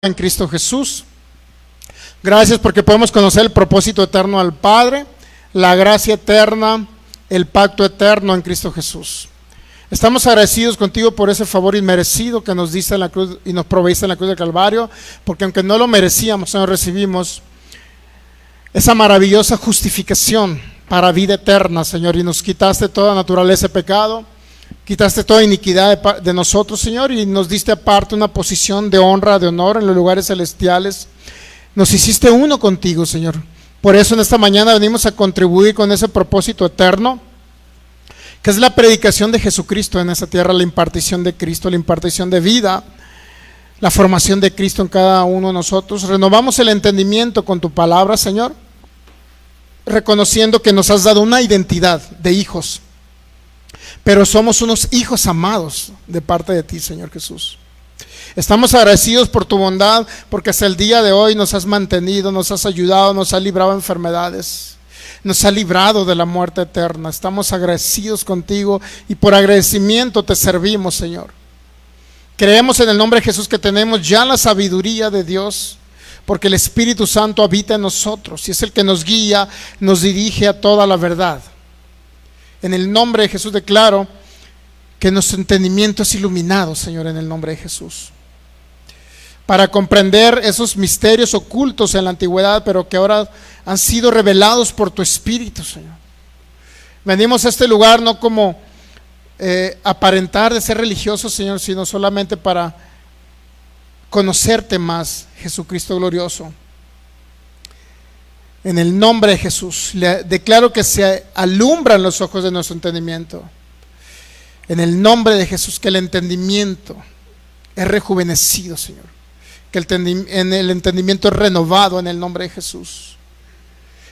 en Cristo Jesús. Gracias porque podemos conocer el propósito eterno al Padre, la gracia eterna, el pacto eterno en Cristo Jesús. Estamos agradecidos contigo por ese favor inmerecido que nos diste en la cruz y nos proveíste en la cruz del Calvario, porque aunque no lo merecíamos, Señor, recibimos esa maravillosa justificación para vida eterna, Señor, y nos quitaste toda naturaleza de pecado, quitaste toda iniquidad de nosotros, Señor, y nos diste aparte una posición de honra, de honor en los lugares celestiales. Nos hiciste uno contigo, Señor. Por eso en esta mañana venimos a contribuir con ese propósito eterno, que es la predicación de Jesucristo en esta tierra, la impartición de Cristo, la impartición de vida, la formación de Cristo en cada uno de nosotros. Renovamos el entendimiento con tu palabra, Señor, reconociendo que nos has dado una identidad de hijos, pero somos unos hijos amados de parte de ti, Señor Jesús. Estamos agradecidos por tu bondad, porque hasta el día de hoy nos has mantenido, nos has ayudado, nos has librado de enfermedades, nos has librado de la muerte eterna. Estamos agradecidos contigo y por agradecimiento te servimos, Señor. Creemos en el nombre de Jesús que tenemos ya la sabiduría de Dios, porque el Espíritu Santo habita en nosotros y es el que nos guía, nos dirige a toda la verdad. En el nombre de Jesús declaro que nuestro entendimiento es iluminado, Señor, en el nombre de Jesús, para comprender esos misterios ocultos en la antigüedad, pero que ahora han sido revelados por tu Espíritu, Señor. Venimos a este lugar no como aparentar de ser religiosos, Señor, sino solamente para conocerte más, Jesucristo glorioso. En el nombre de Jesús, le declaro que se alumbran los ojos de nuestro entendimiento. En el nombre de Jesús, que el entendimiento es rejuvenecido, Señor. Que el entendimiento es renovado en el nombre de Jesús.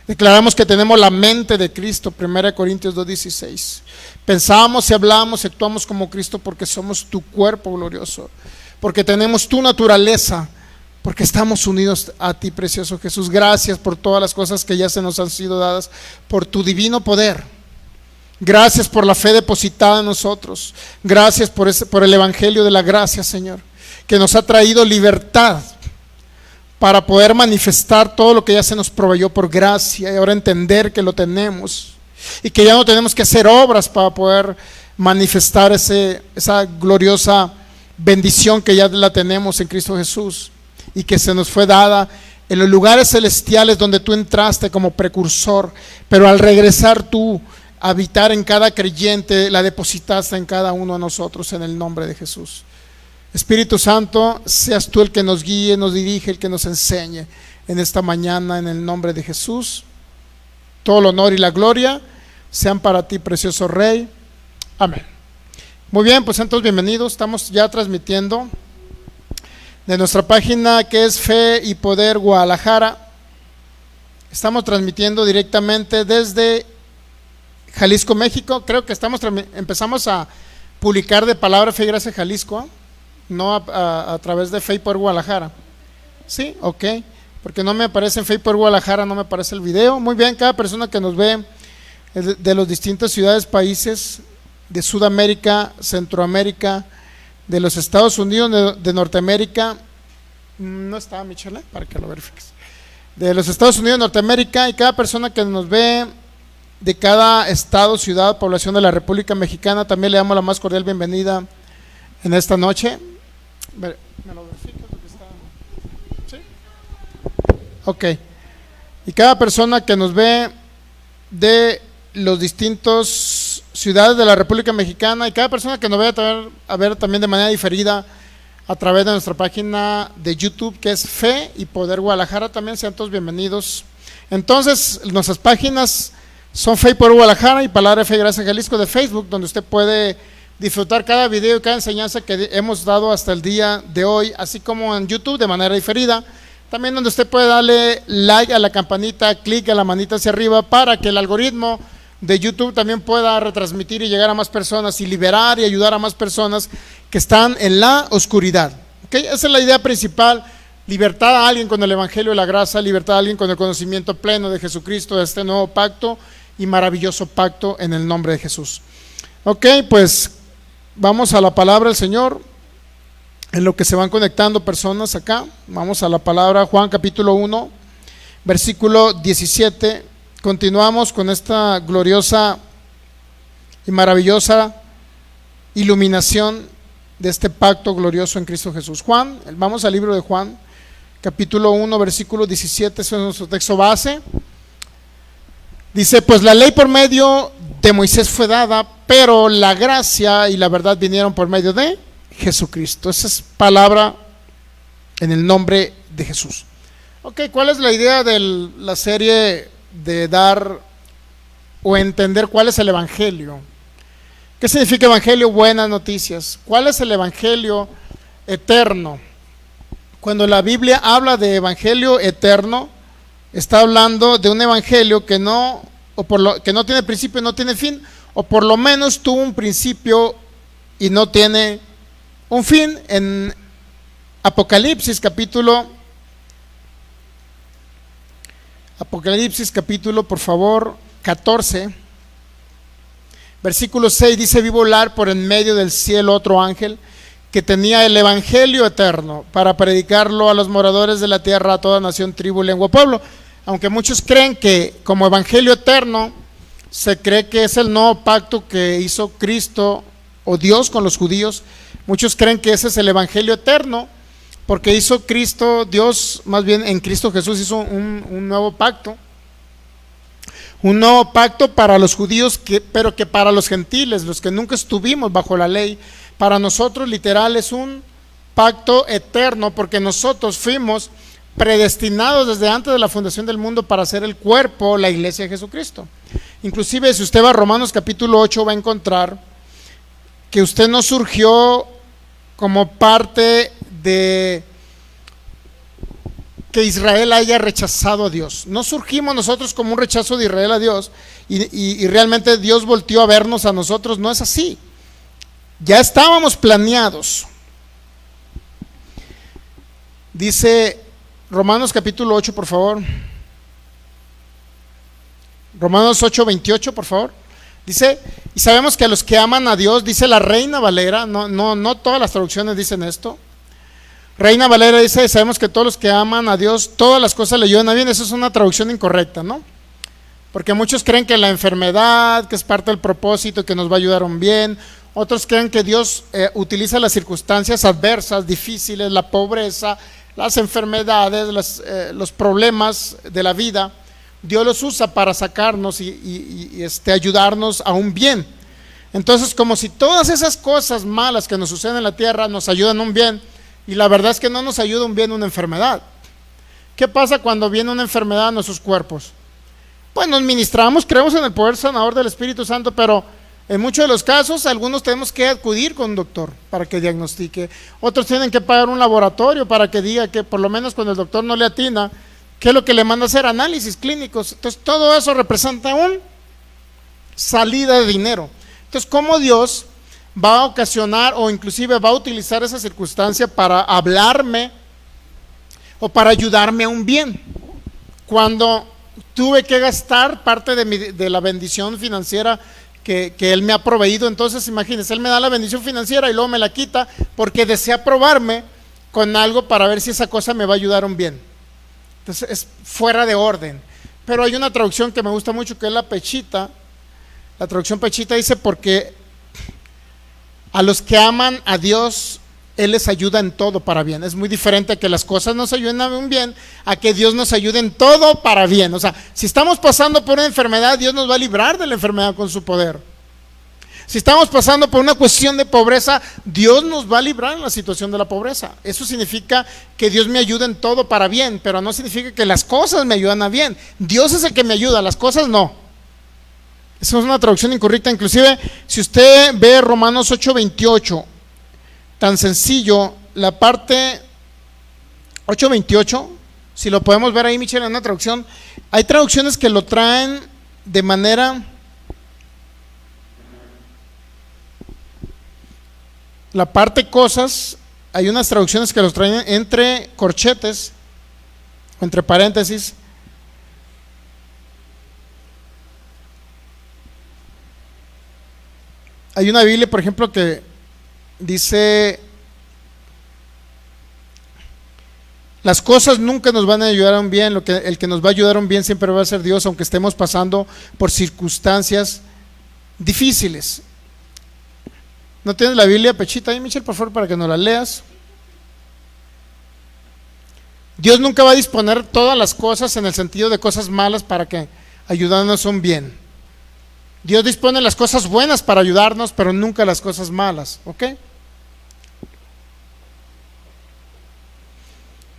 Declaramos que tenemos la mente de Cristo, 1 Corintios 2:16. Pensamos y hablamos y actuamos como Cristo porque somos tu cuerpo glorioso, porque tenemos tu naturaleza, porque estamos unidos a ti, precioso Jesús. Gracias por todas las cosas que ya se nos han sido dadas por tu divino poder. Gracias por la fe depositada en nosotros. Gracias por el evangelio de la gracia, Señor, que nos ha traído libertad para poder manifestar todo lo que ya se nos proveyó por gracia, y ahora entender que lo tenemos y que ya no tenemos que hacer obras para poder manifestar esa gloriosa bendición que ya la tenemos en Cristo Jesús y que se nos fue dada en los lugares celestiales donde tú entraste como precursor, pero al regresar tú a habitar en cada creyente, la depositaste en cada uno de nosotros en el nombre de Jesús. Espíritu Santo, seas tú el que nos guíe, nos dirige, el que nos enseñe en esta mañana en el nombre de Jesús. Todo el honor y la gloria sean para ti, precioso Rey. Amén. Muy bien, pues entonces bienvenidos. Estamos ya transmitiendo de nuestra página que es Fe y Poder Guadalajara. Estamos transmitiendo directamente desde Jalisco, México. Creo que empezamos a publicar de Palabra, Fe y Gracia Jalisco, no a través de Fe y Poder Guadalajara. Sí, ok, porque no me aparece en Fe y Poder Guadalajara, no me aparece el video. Muy bien, cada persona que nos ve de las distintas ciudades, países de Sudamérica, Centroamérica, de los Estados Unidos, de Norteamérica, no estaba Michelle, para que lo verifiques, de los Estados Unidos, Norteamérica, y cada persona que nos ve de cada estado, ciudad, población de la República Mexicana, también le damos la más cordial bienvenida en esta noche. ¿Me lo verificas? ¿Sí? Ok. Y cada persona que nos ve de los distintos ciudades de la República Mexicana y cada persona que nos vaya a ver también de manera diferida a través de nuestra página de YouTube, que es Fe y Poder Guadalajara, también sean todos bienvenidos. Entonces, nuestras páginas son Fe y Poder Guadalajara y Palabra, Fe y Gracia Jalisco de Facebook, donde usted puede disfrutar cada video y cada enseñanza que hemos dado hasta el día de hoy, así como en YouTube de manera diferida. También donde usted puede darle like a la campanita, clic a la manita hacia arriba para que el algoritmo de YouTube también pueda retransmitir y llegar a más personas y liberar y ayudar a más personas que están en la oscuridad. ¿Okay? Esa es la idea principal: libertad a alguien con el evangelio de la gracia, libertad a alguien con el conocimiento pleno de Jesucristo, de este nuevo pacto y maravilloso pacto en el nombre de Jesús. Ok, pues vamos a la palabra del Señor. En lo que se van conectando personas acá, vamos a la palabra Juan capítulo 1, versículo 17. Continuamos con esta gloriosa y maravillosa iluminación de este pacto glorioso en Cristo Jesús. Vamos al libro de Juan, capítulo 1, versículo 17, ese es nuestro texto base. Dice, pues la ley por medio de Moisés fue dada, pero la gracia y la verdad vinieron por medio de Jesucristo. Esa es palabra en el nombre de Jesús. Ok, ¿cuál es la idea de la serie de dar o entender cuál es el evangelio? ¿Qué significa evangelio? Buenas noticias. ¿Cuál es el evangelio eterno? Cuando la Biblia habla de evangelio eterno, está hablando de un evangelio que no tiene principio y no tiene fin, o por lo menos tuvo un principio y no tiene un fin. En Apocalipsis capítulo, por favor, 14, versículo 6, dice: vi volar por en medio del cielo otro ángel que tenía el evangelio eterno para predicarlo a los moradores de la tierra, a toda nación, tribu, lengua, pueblo. Aunque muchos creen que como evangelio eterno se cree que es el nuevo pacto que hizo Cristo o Dios con los judíos, muchos creen que ese es el evangelio eterno porque hizo Cristo, Dios más bien en Cristo Jesús hizo un nuevo pacto. Un nuevo pacto para los judíos, pero que para los gentiles, los que nunca estuvimos bajo la ley, para nosotros literal es un pacto eterno, porque nosotros fuimos predestinados desde antes de la fundación del mundo para ser el cuerpo, la iglesia de Jesucristo. Inclusive si usted va a Romanos capítulo 8 va a encontrar que usted no surgió como parte de que Israel haya rechazado a Dios. No surgimos nosotros como un rechazo de Israel a Dios y realmente Dios volteó a vernos a nosotros. No es así. Ya estábamos planeados. Dice Romanos capítulo 8, por favor. Romanos 8, 28, por favor. Dice, y sabemos que a los que aman a Dios, dice la Reina Valera, no todas las traducciones dicen esto. Reina Valera dice, sabemos que todos los que aman a Dios, todas las cosas le ayudan a bien. Eso es una traducción incorrecta, ¿no? Porque muchos creen que la enfermedad, que es parte del propósito, que nos va a ayudar a un bien. Otros creen que Dios utiliza las circunstancias adversas, difíciles, la pobreza, las enfermedades, los problemas de la vida. Dios los usa para sacarnos y ayudarnos a un bien. Entonces, como si todas esas cosas malas que nos suceden en la tierra nos ayudan a un bien, y la verdad es que no nos ayuda un bien una enfermedad. ¿Qué pasa cuando viene una enfermedad a nuestros cuerpos? Pues nos ministramos, creemos en el poder sanador del Espíritu Santo, pero en muchos de los casos, algunos tenemos que acudir con un doctor para que diagnostique. Otros tienen que pagar un laboratorio para que diga que por lo menos cuando el doctor no le atina, ¿qué es lo que le manda a hacer? Análisis clínicos. Entonces todo eso representa una salida de dinero. Entonces, ¿cómo Dios va a ocasionar o inclusive va a utilizar esa circunstancia para hablarme o para ayudarme a un bien? Cuando tuve que gastar parte de la bendición financiera que Él me ha proveído, entonces imagínense, Él me da la bendición financiera y luego me la quita porque desea probarme con algo para ver si esa cosa me va a ayudar a un bien. Entonces es fuera de orden. Pero hay una traducción que me gusta mucho, que es la Pechita. La traducción Pechita dice, porque a los que aman a Dios, Él les ayuda en todo para bien. Es muy diferente a que las cosas nos ayuden a un bien, a que Dios nos ayude en todo para bien. O sea, si estamos pasando por una enfermedad, Dios nos va a librar de la enfermedad con su poder. Si estamos pasando por una cuestión de pobreza, Dios nos va a librar en la situación de la pobreza. Eso significa que Dios me ayuda en todo para bien, pero no significa que las cosas me ayudan a bien. Dios es el que me ayuda, las cosas no. Esa es una traducción incorrecta. Inclusive, si usted ve Romanos 8:28, tan sencillo, la parte 8:28, si lo podemos ver ahí, Michelle, en una traducción, hay traducciones que lo traen de manera, la parte cosas, hay unas traducciones que los traen entre corchetes o entre paréntesis. Hay una Biblia, por ejemplo, que dice Las cosas nunca nos van a ayudar a un bien, el que nos va a ayudar a un bien siempre va a ser Dios, aunque estemos pasando por circunstancias difíciles. ¿No tienes la Biblia, Pechita, ahí, Michelle, por favor, para que nos la leas? Dios nunca va a disponer todas las cosas en el sentido de cosas malas para que ayudarnos a un bien. Dios dispone las cosas buenas para ayudarnos, pero nunca las cosas malas, ¿ok?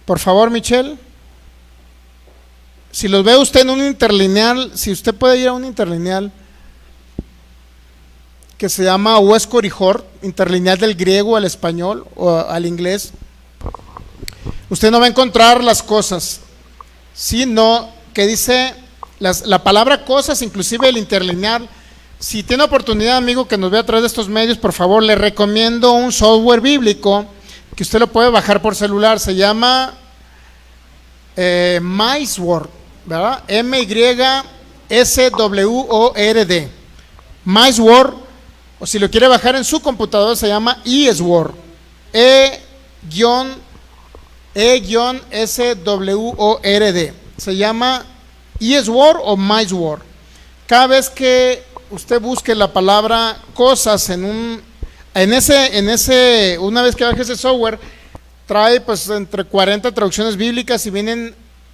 Por favor, Michelle. Si los ve usted en un interlineal, si usted puede ir a un interlineal que se llama Huesco Orijor, interlineal del griego al español o al inglés, usted no va a encontrar las cosas, sino que dice la palabra cosas, inclusive el interlineal. Si tiene oportunidad, amigo, que nos vea a través de estos medios, por favor, le recomiendo un software bíblico que usted lo puede bajar por celular. Se llama MySword, ¿verdad? MYSWORD. MySword, o si lo quiere bajar en su computadora, se llama eSword. E-SWORD. Se llama eSword o MySword. Cada vez que usted busque la palabra cosas una vez que baje ese software, trae pues entre 40 traducciones bíblicas y vienen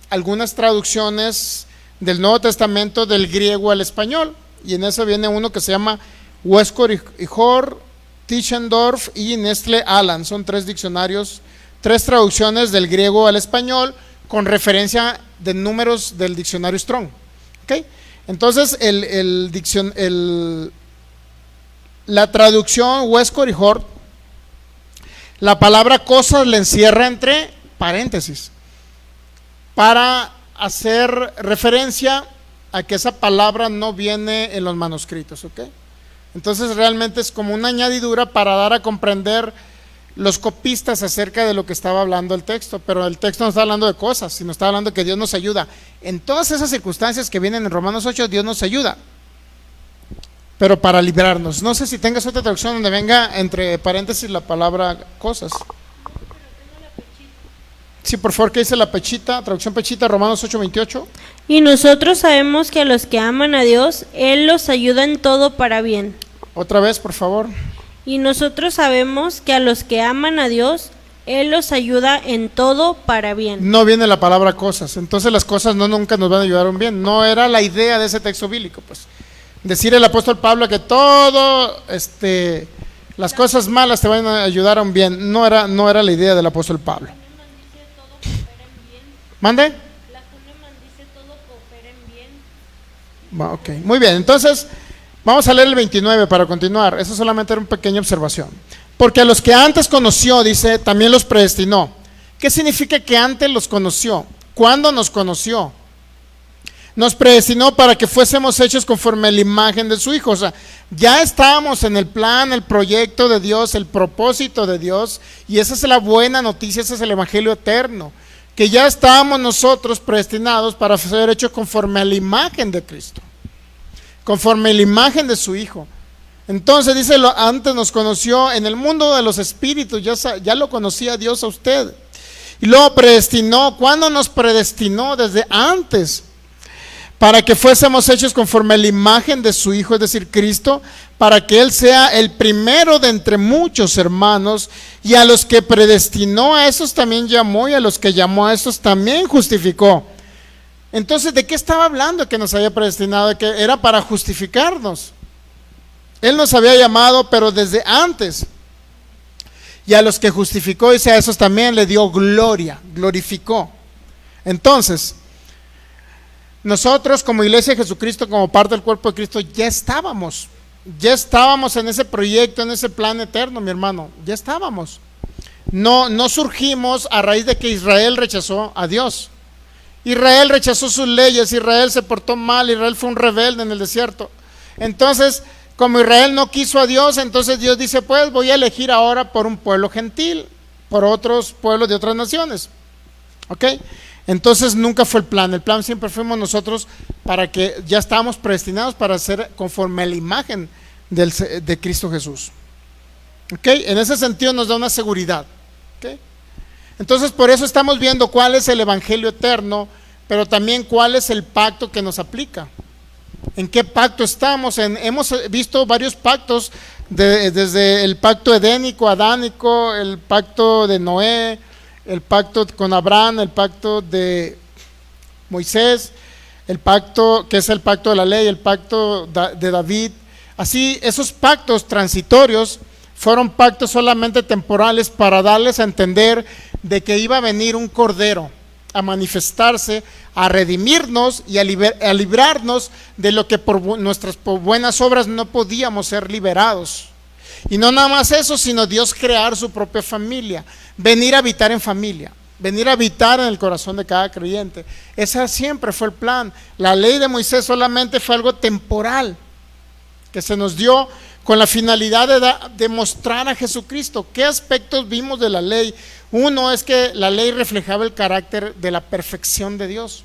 algunas traducciones del Nuevo Testamento del griego al español, y en eso viene uno que se llama Huesco Orijor, Tischendorf y Nestle Aland. Son 3 diccionarios, 3 traducciones del griego al español con referencia de números del diccionario Strong, ¿ok? Entonces la traducción Huesco Orijor, la palabra cosas le encierra entre paréntesis para hacer referencia a que esa palabra no viene en los manuscritos, ¿ok? Entonces realmente es como una añadidura para dar a comprender los copistas acerca de lo que estaba hablando el texto, pero el texto no está hablando de cosas, sino está hablando de que Dios nos ayuda. En todas esas circunstancias que vienen en Romanos 8, Dios nos ayuda, pero para librarnos. No sé si tengas otra traducción donde venga entre paréntesis la palabra cosas. Sí, por favor, ¿qué dice la Pechita? Traducción Pechita, Romanos 8:28. Y nosotros sabemos que a los que aman a Dios, Él los ayuda en todo para bien. Otra vez, por favor. Y nosotros sabemos que a los que aman a Dios, Él los ayuda en todo para bien. No viene la palabra cosas, entonces las cosas nunca nos van a ayudar a un bien. No era la idea de ese texto bíblico, pues. Decir el apóstol Pablo que las cosas malas te van a ayudar a un bien, no era la idea del apóstol Pablo. ¿Mande? La Huneman dice todo coopera en bien. Ok, muy bien, entonces vamos a leer el 29 para continuar. Eso solamente era una pequeña observación. Porque a los que antes conoció, dice, también los predestinó. ¿Qué significa que antes los conoció? ¿Cuándo nos conoció? Nos predestinó para que fuésemos hechos conforme a la imagen de su Hijo. O sea, ya estábamos en el plan, el proyecto de Dios, el propósito de Dios, y esa es la buena noticia, ese es el evangelio eterno, que ya estábamos nosotros predestinados para ser hechos conforme a la imagen de Cristo, conforme a la imagen de su Hijo. Entonces dice, antes nos conoció en el mundo de los espíritus, ya lo conocía Dios a usted, y luego predestinó. ¿Cuándo nos predestinó? Desde antes, para que fuésemos hechos conforme a la imagen de su Hijo, es decir, Cristo, para que Él sea el primero de entre muchos hermanos. Y a los que predestinó, a esos también llamó, y a los que llamó, a esos también justificó. Entonces, ¿de qué estaba hablando que nos había predestinado? De que era para justificarnos. Él nos había llamado, pero desde antes. Y a los que justificó, dice, a esos también le dio gloria, glorificó. Entonces, nosotros como Iglesia de Jesucristo, como parte del cuerpo de Cristo, ya estábamos en ese proyecto, en ese plan eterno, mi hermano, ya estábamos. No surgimos a raíz de que Israel rechazó a Dios. Israel rechazó sus leyes, Israel se portó mal, Israel fue un rebelde en el desierto. Entonces, como Israel no quiso a Dios, entonces Dios dice, pues voy a elegir ahora por un pueblo gentil, por otros pueblos de otras naciones. ¿Ok? Entonces nunca fue el plan siempre fuimos nosotros, para que ya estábamos predestinados para ser conforme a la imagen de Cristo Jesús. ¿Ok? En ese sentido nos da una seguridad. ¿Ok? Entonces por eso estamos viendo cuál es el evangelio eterno, pero también cuál es el pacto que nos aplica. ¿En qué pacto estamos? Hemos visto varios pactos, desde el pacto edénico, adánico, el pacto de Noé, el pacto con Abraham, el pacto de Moisés, el pacto que es el pacto de la ley, el pacto de David. Así, esos pactos transitorios fueron pactos solamente temporales para darles a entender de que iba a venir un cordero a manifestarse, a redimirnos y a librarnos de lo que por nuestras buenas obras no podíamos ser liberados. Y no nada más eso, sino Dios crear su propia familia, venir a habitar en familia, venir a habitar en el corazón de cada creyente. Ese siempre fue el plan. La ley de Moisés solamente fue algo temporal que se nos dio con la finalidad de mostrar a Jesucristo. ¿Qué aspectos vimos de la ley? Uno es que la ley reflejaba el carácter de la perfección de Dios.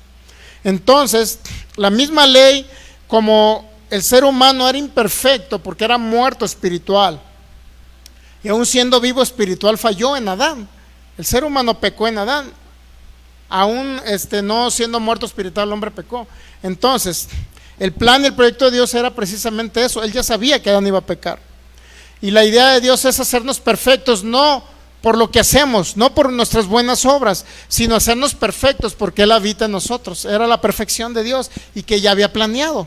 Entonces, la misma ley, como el ser humano era imperfecto porque era muerto espiritual, y aún siendo vivo espiritual falló en Adán. El ser humano pecó en Adán. Aún no siendo muerto espiritual, el hombre pecó. Entonces, el plan y el proyecto de Dios era precisamente eso. Él ya sabía que Adán iba a pecar. Y la idea de Dios es hacernos perfectos, no por lo que hacemos, no por nuestras buenas obras, sino hacernos perfectos porque Él habita en nosotros. Era la perfección de Dios y que ya había planeado.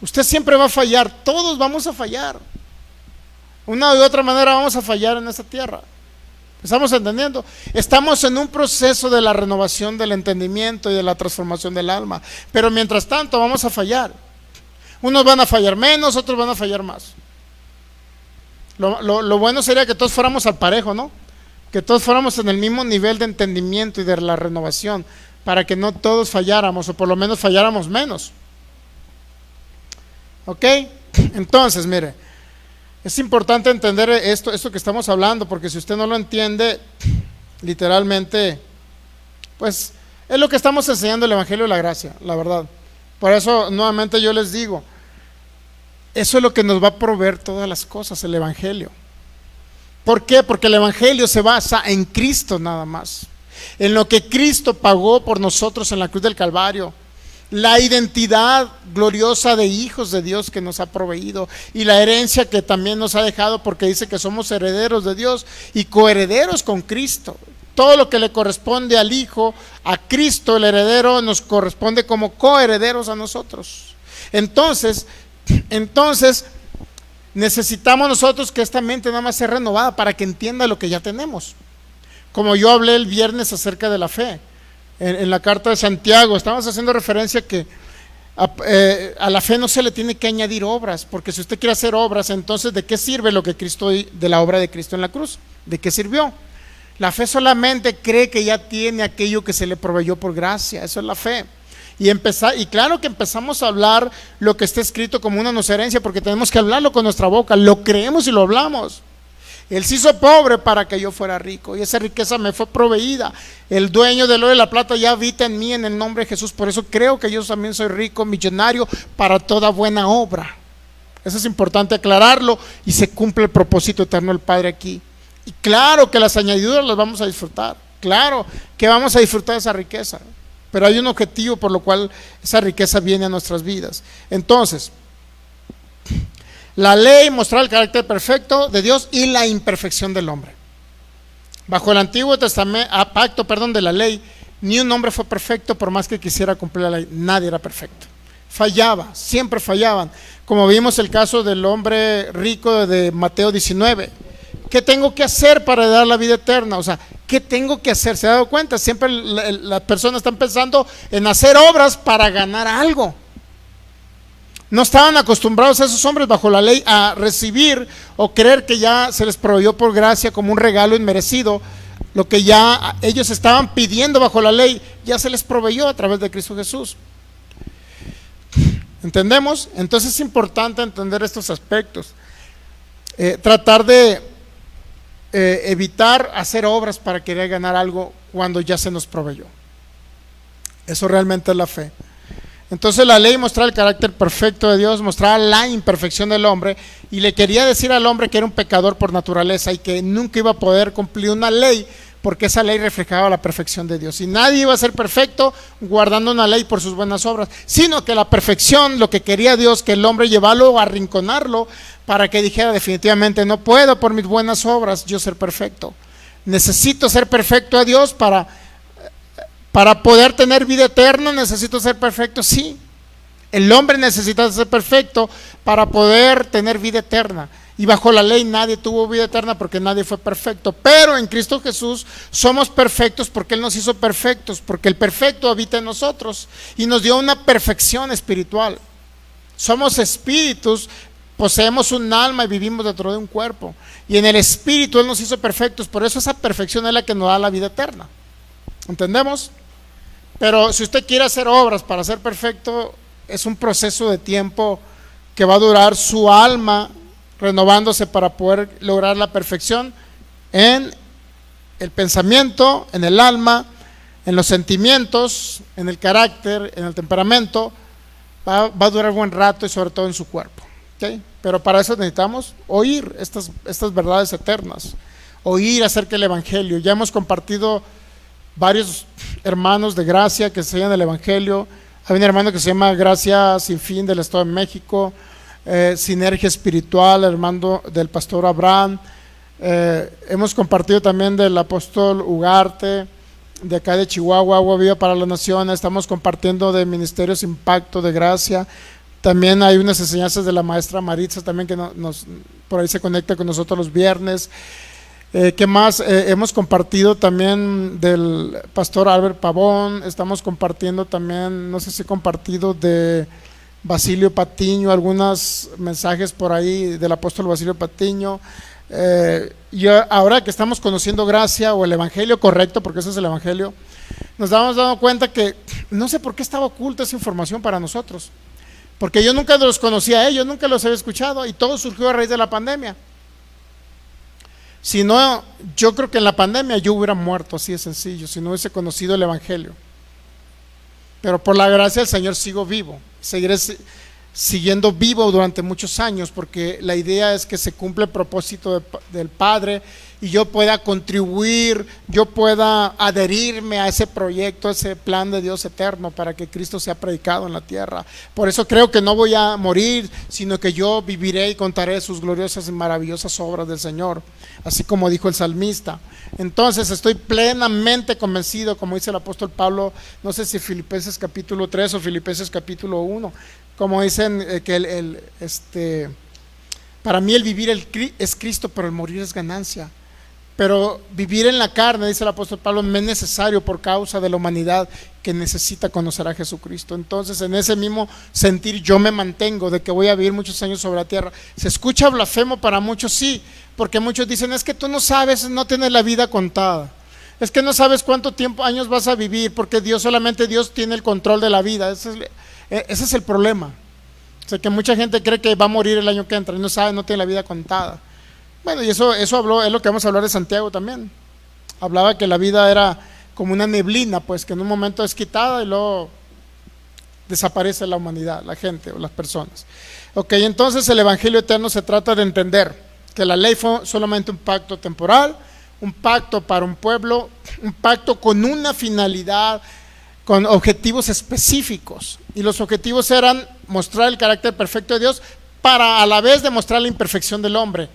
Usted siempre va a fallar, todos vamos a fallar. Una u otra manera vamos a fallar en esta tierra. ¿Estamos entendiendo? Estamos en un proceso de la renovación del entendimiento y de la transformación del alma. Pero mientras tanto vamos a fallar. Unos van a fallar menos, otros van a fallar más. Lo bueno sería que todos fuéramos al parejo, ¿no? Que todos fuéramos en el mismo nivel de entendimiento y de la renovación, para que no todos falláramos, o por lo menos falláramos menos. ¿Ok? Entonces, mire, es importante entender esto que estamos hablando, porque si usted no lo entiende, literalmente, pues es lo que estamos enseñando el Evangelio de la Gracia, la verdad. Por eso, nuevamente yo les digo, eso es lo que nos va a proveer todas las cosas, el Evangelio. ¿Por qué? Porque el Evangelio se basa en Cristo nada más, en lo que Cristo pagó por nosotros en la cruz del Calvario, la identidad gloriosa de hijos de Dios que nos ha proveído y la herencia que también nos ha dejado, porque dice que somos herederos de Dios y coherederos con Cristo. Todo lo que le corresponde al Hijo, a Cristo el heredero, nos corresponde como coherederos a nosotros. Entonces necesitamos nosotros que esta mente nada más sea renovada para que entienda lo que ya tenemos. Como yo hablé el viernes acerca de la fe, en la carta de Santiago, estamos haciendo referencia que a la fe no se le tiene que añadir obras, porque si usted quiere hacer obras, entonces ¿de qué sirve lo que Cristo, de la obra de Cristo en la cruz? ¿De qué sirvió? La fe solamente cree que ya tiene aquello que se le proveyó por gracia. Eso es la fe. Y claro que empezamos a hablar lo que está escrito como una nuestra herencia, porque tenemos que hablarlo con nuestra boca, lo creemos y lo hablamos. Él se hizo pobre para que yo fuera rico, y esa riqueza me fue proveída. El dueño del oro y la plata ya habita en mí en el nombre de Jesús. Por eso creo que yo también soy rico, millonario para toda buena obra. Eso es importante aclararlo, y se cumple el propósito eterno del Padre aquí. Y claro que las añadiduras las vamos a disfrutar, claro que vamos a disfrutar de esa riqueza, pero hay un objetivo por lo cual esa riqueza viene a nuestras vidas. Entonces, la ley mostraba el carácter perfecto de Dios y la imperfección del hombre. Bajo el Antiguo Testamento, pacto de la ley, ni un hombre fue perfecto por más que quisiera cumplir la ley. Nadie era perfecto. Fallaba, siempre fallaban. Como vimos el caso del hombre rico de Mateo 19. ¿Qué tengo que hacer para dar la vida eterna? O sea, ¿qué tengo que hacer? ¿Se ha dado cuenta? Siempre las personas están pensando en hacer obras para ganar algo. No estaban acostumbrados a esos hombres bajo la ley a recibir o creer que ya se les proveyó por gracia como un regalo inmerecido. Lo que ya ellos estaban pidiendo bajo la ley, ya se les proveyó a través de Cristo Jesús. ¿Entendemos? Entonces es importante entender estos aspectos. Tratar de evitar hacer obras para querer ganar algo cuando ya se nos proveyó. Eso realmente es la fe. Entonces la ley mostraba el carácter perfecto de Dios, mostraba la imperfección del hombre, y le quería decir al hombre que era un pecador por naturaleza y que nunca iba a poder cumplir una ley porque esa ley reflejaba la perfección de Dios. Y nadie iba a ser perfecto guardando una ley por sus buenas obras, sino que la perfección, lo que quería Dios, que el hombre llevarlo, arrinconarlo, para que dijera definitivamente, no puedo por mis buenas obras yo ser perfecto. Necesito ser perfecto a Dios para poder tener vida eterna. Necesito ser perfecto, sí. El hombre necesita ser perfecto para poder tener vida eterna. Y bajo la ley nadie tuvo vida eterna porque nadie fue perfecto. Pero en Cristo Jesús somos perfectos porque Él nos hizo perfectos, porque el perfecto habita en nosotros y nos dio una perfección espiritual. Somos espíritus, poseemos un alma y vivimos dentro de un cuerpo. Y en el espíritu Él nos hizo perfectos, por eso esa perfección es la que nos da la vida eterna. ¿Entendemos? Pero si usted quiere hacer obras para ser perfecto, es un proceso de tiempo que va a durar su alma renovándose para poder lograr la perfección en el pensamiento, en el alma, en los sentimientos, en el carácter, en el temperamento. Va a durar buen rato y sobre todo en su cuerpo, ¿okay? Pero para eso necesitamos oír estas verdades eternas, oír acerca del Evangelio. Ya hemos compartido varios hermanos de Gracia que enseñan el Evangelio. Hay un hermano que se llama Gracia Sin Fin del Estado de México, Sinergia Espiritual, hermano del pastor Abraham. Hemos compartido también del apóstol Ugarte, de acá de Chihuahua, Agua Viva para las Naciones. Estamos compartiendo de Ministerios Impacto de Gracia. También hay unas enseñanzas de la maestra Maritza también que por ahí se conecta con nosotros los viernes. ¿Qué más? Hemos compartido también del pastor Albert Pavón. Estamos compartiendo también, no sé si he compartido de Basilio Patiño, algunos mensajes por ahí del apóstol Basilio Patiño. Y ahora que estamos conociendo Gracia o el Evangelio correcto, porque ese es el Evangelio, nos damos dando cuenta que no sé por qué estaba oculta esa información para nosotros, porque yo nunca los conocía a ellos, nunca los había escuchado, y todo surgió a raíz de la pandemia. Si no, yo creo que en la pandemia yo hubiera muerto, así de sencillo, si no hubiese conocido el Evangelio. Pero por la gracia del Señor sigo vivo, seguiré siguiendo vivo durante muchos años, porque la idea es que se cumpla el propósito del Padre y yo pueda contribuir, yo pueda adherirme a ese proyecto, a ese plan de Dios eterno para que Cristo sea predicado en la tierra. Por eso creo que no voy a morir, sino que yo viviré y contaré sus gloriosas y maravillosas obras del Señor, así como dijo el salmista. Entonces estoy plenamente convencido, como dice el apóstol Pablo, no sé si Filipenses capítulo 3 o Filipenses capítulo 1, como dicen que para mí el vivir es Cristo, pero el morir es ganancia. Pero vivir en la carne, dice el apóstol Pablo, me es necesario por causa de la humanidad que necesita conocer a Jesucristo. Entonces en ese mismo sentir yo me mantengo de que voy a vivir muchos años sobre la tierra. Se escucha blasfemo para muchos, sí, porque muchos dicen, es que tú no sabes, no tienes la vida contada, es que no sabes cuánto años vas a vivir, porque solamente Dios tiene el control de la vida. Ese es el problema. O sea, que mucha gente cree que va a morir el año que entra y no sabe, no tiene la vida contada. Bueno, y eso habló, es lo que vamos a hablar de Santiago también. Hablaba que la vida era como una neblina, pues que en un momento es quitada y luego desaparece la humanidad, la gente o las personas. Ok, entonces el Evangelio eterno se trata de entender que la ley fue solamente un pacto temporal, un pacto para un pueblo, un pacto con una finalidad, con objetivos específicos. Y los objetivos eran mostrar el carácter perfecto de Dios para a la vez demostrar la imperfección del hombre.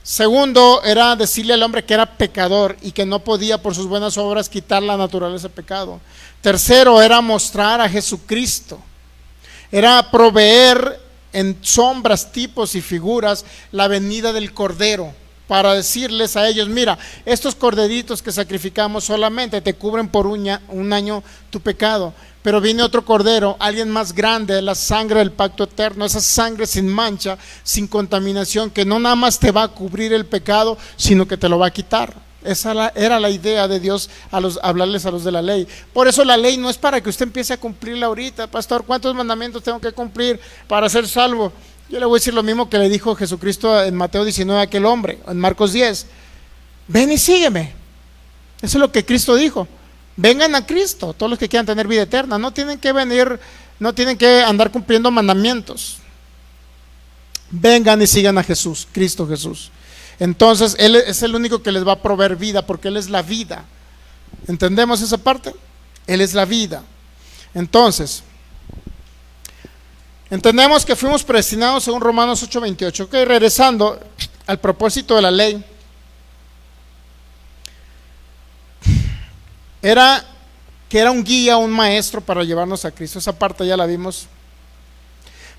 Segundo, era decirle al hombre que era pecador y que no podía por sus buenas obras quitar la naturaleza de pecado. Tercero, era mostrar a Jesucristo. Era proveer en sombras, tipos y figuras la venida del Cordero, para decirles a ellos, mira, estos corderitos que sacrificamos solamente te cubren por un año tu pecado, pero viene otro cordero, alguien más grande, la sangre del pacto eterno, esa sangre sin mancha, sin contaminación, que no nada más te va a cubrir el pecado, sino que te lo va a quitar. Esa era la idea de Dios hablarles a los de la ley. Por eso la ley no es para que usted empiece a cumplirla ahorita. Pastor, ¿cuántos mandamientos tengo que cumplir para ser salvo? Yo le voy a decir lo mismo que le dijo Jesucristo en Mateo 19 a aquel hombre, en Marcos 10. Ven y sígueme. Eso es lo que Cristo dijo. Vengan a Cristo, todos los que quieran tener vida eterna. No tienen que venir, no tienen que andar cumpliendo mandamientos. Vengan y sigan a Jesús, Cristo Jesús. Entonces Él es el único que les va a proveer vida, porque Él es la vida. ¿Entendemos esa parte? Él es la vida. Entonces, entendemos que fuimos predestinados según Romanos 8:28. Ok, regresando al propósito de la ley. Era un guía, un maestro para llevarnos a Cristo. Esa parte ya la vimos.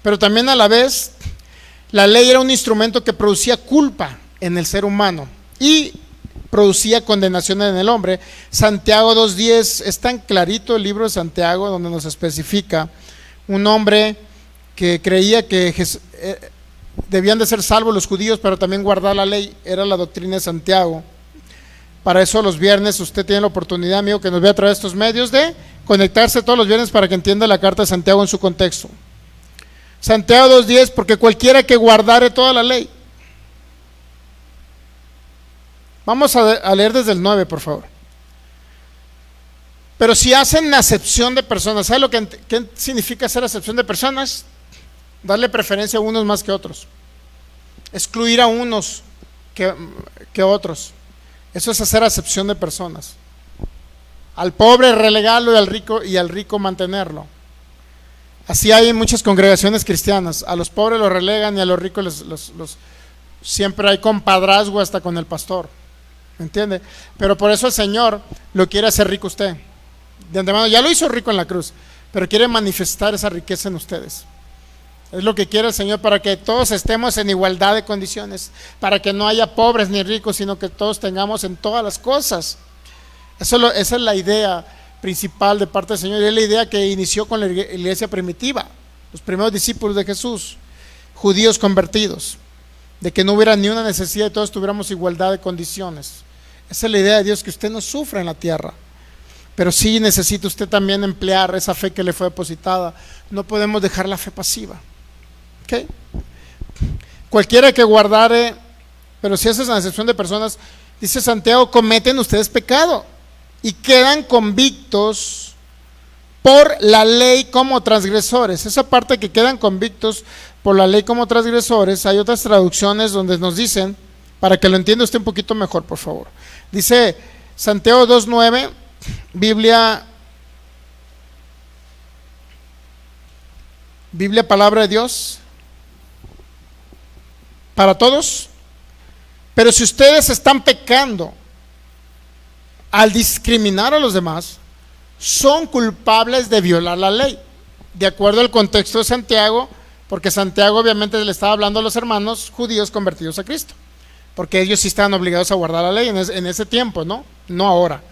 Pero también a la vez, la ley era un instrumento que producía culpa en el ser humano y producía condenación en el hombre. Santiago 2:10, es tan clarito el libro de Santiago, donde nos especifica un hombre que creía que debían de ser salvos los judíos, pero también guardar la ley. Era la doctrina de Santiago. Para eso los viernes usted tiene la oportunidad, amigo, que nos vea a través de estos medios, de conectarse todos los viernes para que entienda la carta de Santiago en su contexto. Santiago 2:10, porque cualquiera que guardare toda la ley. Vamos a leer desde el 9, por favor. Pero si hacen acepción de personas, ¿sabe qué significa hacer acepción de personas? Darle preferencia a unos más que otros, excluir a unos que otros. Eso es hacer acepción de personas. Al pobre relegarlo y al rico mantenerlo. Así hay en muchas congregaciones cristianas. A los pobres los relegan y a los ricos siempre hay compadrazgo hasta con el pastor. ¿Me entiende? Pero por eso el Señor lo quiere hacer rico usted. De antemano, ya lo hizo rico en la cruz, pero quiere manifestar esa riqueza en ustedes. Es lo que quiere el Señor, para que todos estemos en igualdad de condiciones, para que no haya pobres ni ricos, sino que todos tengamos en todas las cosas. Esa es la idea principal de parte del Señor, y es la idea que inició con la iglesia primitiva, los primeros discípulos de Jesús, judíos convertidos, de que no hubiera ni una necesidad y todos tuviéramos igualdad de condiciones. Esa es la idea de Dios, que usted no sufra en la tierra, pero sí necesita usted también emplear esa fe que le fue depositada. No podemos dejar la fe pasiva. ¿Okay? Cualquiera que guardare, pero si haces una excepción de personas, dice Santiago, cometen ustedes pecado y quedan convictos por la ley como transgresores. Esa parte que quedan convictos por la ley como transgresores, hay otras traducciones donde nos dicen, para que lo entienda usted un poquito mejor, por favor. Dice Santiago 2:9, Biblia palabra de Dios para todos. Pero si ustedes están pecando al discriminar a los demás, son culpables de violar la ley, de acuerdo al contexto de Santiago, porque Santiago obviamente le estaba hablando a los hermanos judíos convertidos a Cristo, porque ellos sí estaban obligados a guardar la ley en ese tiempo, no ahora.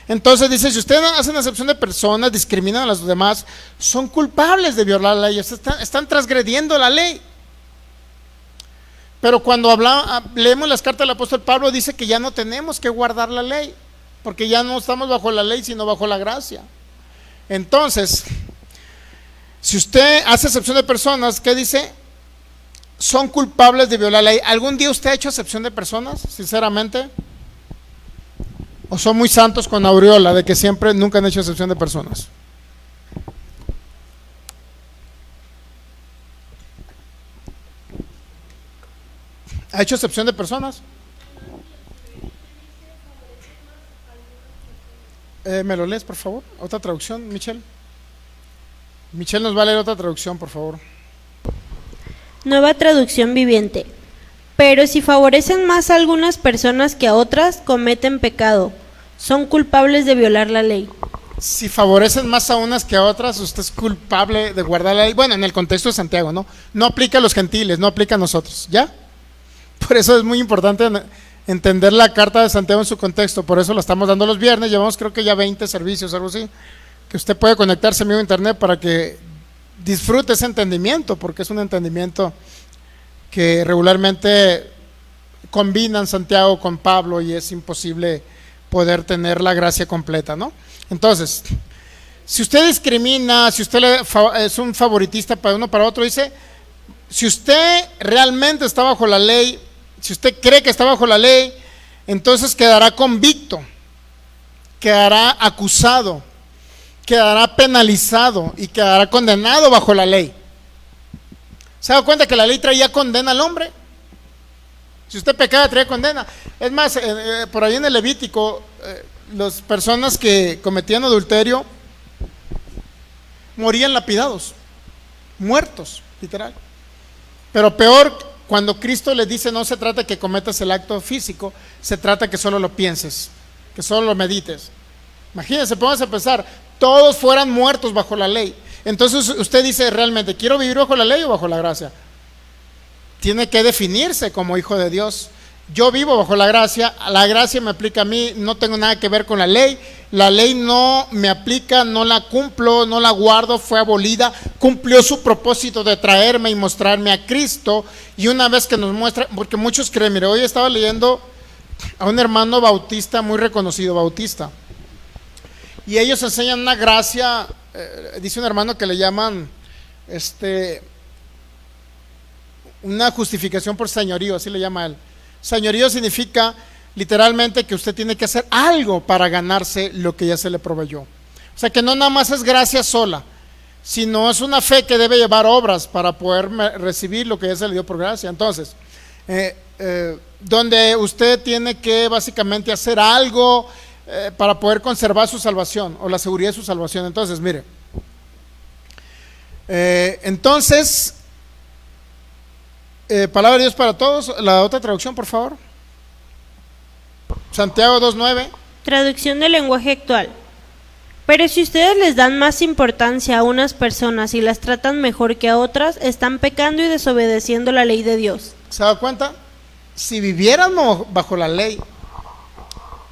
Entonces dice, si ustedes hacen acepción de personas, discriminan a los demás, son culpables de violar la ley, están transgrediendo la ley. Pero cuando leemos las cartas del apóstol Pablo, dice que ya no tenemos que guardar la ley, porque ya no estamos bajo la ley, sino bajo la gracia. Entonces, si usted hace acepción de personas, ¿qué dice? Son culpables de violar la ley. ¿Algún día usted ha hecho acepción de personas, sinceramente? ¿O son muy santos con aureola de que siempre, nunca han hecho excepción de personas? ¿Ha hecho excepción de personas? ¿Me lo lees, por favor? Otra traducción, Michelle. Michelle nos va a leer otra traducción, por favor. Nueva traducción viviente. Pero si favorecen más a algunas personas que a otras, cometen pecado. Son culpables de violar la ley. Si favorecen más a unas que a otras, usted es culpable de guardar la ley. Bueno, en el contexto de Santiago, no aplica a los gentiles, no aplica a nosotros, ¿ya? Por eso es muy importante entender la carta de Santiago en su contexto. Por eso la estamos dando los viernes. Llevamos creo que ya 20 servicios, algo así, que usted puede conectarse a mi internet para que disfrute ese entendimiento, porque es un entendimiento que regularmente combinan Santiago con Pablo y es imposible poder tener la gracia completa, ¿no? Entonces, si usted discrimina, si usted es un favoritista para uno para otro, dice, si usted realmente está bajo la ley, si usted cree que está bajo la ley, entonces quedará convicto, quedará acusado, quedará penalizado y quedará condenado bajo la ley. ¿Se da cuenta que la ley traía condena al hombre? Si usted pecaba, traía condena. Es más, por ahí en el Levítico, las personas que cometían adulterio morían lapidados, muertos, literal. Pero peor, cuando Cristo les dice, no se trata que cometas el acto físico, se trata que solo lo pienses, que solo lo medites. Imagínense, pónganse a pensar, todos fueran muertos bajo la ley. Entonces usted dice realmente, ¿quiero vivir bajo la ley o bajo la gracia? Tiene que definirse como hijo de Dios. Yo vivo bajo la gracia me aplica a mí, no tengo nada que ver con la ley no me aplica, no la cumplo, no la guardo, fue abolida, cumplió su propósito de traerme y mostrarme a Cristo. Y una vez que nos muestra, porque muchos creen, mire, hoy estaba leyendo a un hermano bautista, muy reconocido bautista, y ellos enseñan una gracia, dice un hermano que le llaman una justificación por señorío, así le llama él. Señorío significa literalmente que usted tiene que hacer algo para ganarse lo que ya se le proveyó. O sea que no nada más es gracia sola, sino es una fe que debe llevar obras para poder recibir lo que ya se le dio por gracia. Entonces, donde usted tiene que básicamente hacer algo para poder conservar su salvación o la seguridad de su salvación. Entonces, mire, palabra de Dios para todos. La otra traducción, por favor. Santiago 2:9. Traducción del lenguaje actual. Pero si ustedes les dan más importancia a unas personas y las tratan mejor que a otras, están pecando y desobedeciendo la ley de Dios. ¿Se da cuenta? Si viviéramos bajo la ley,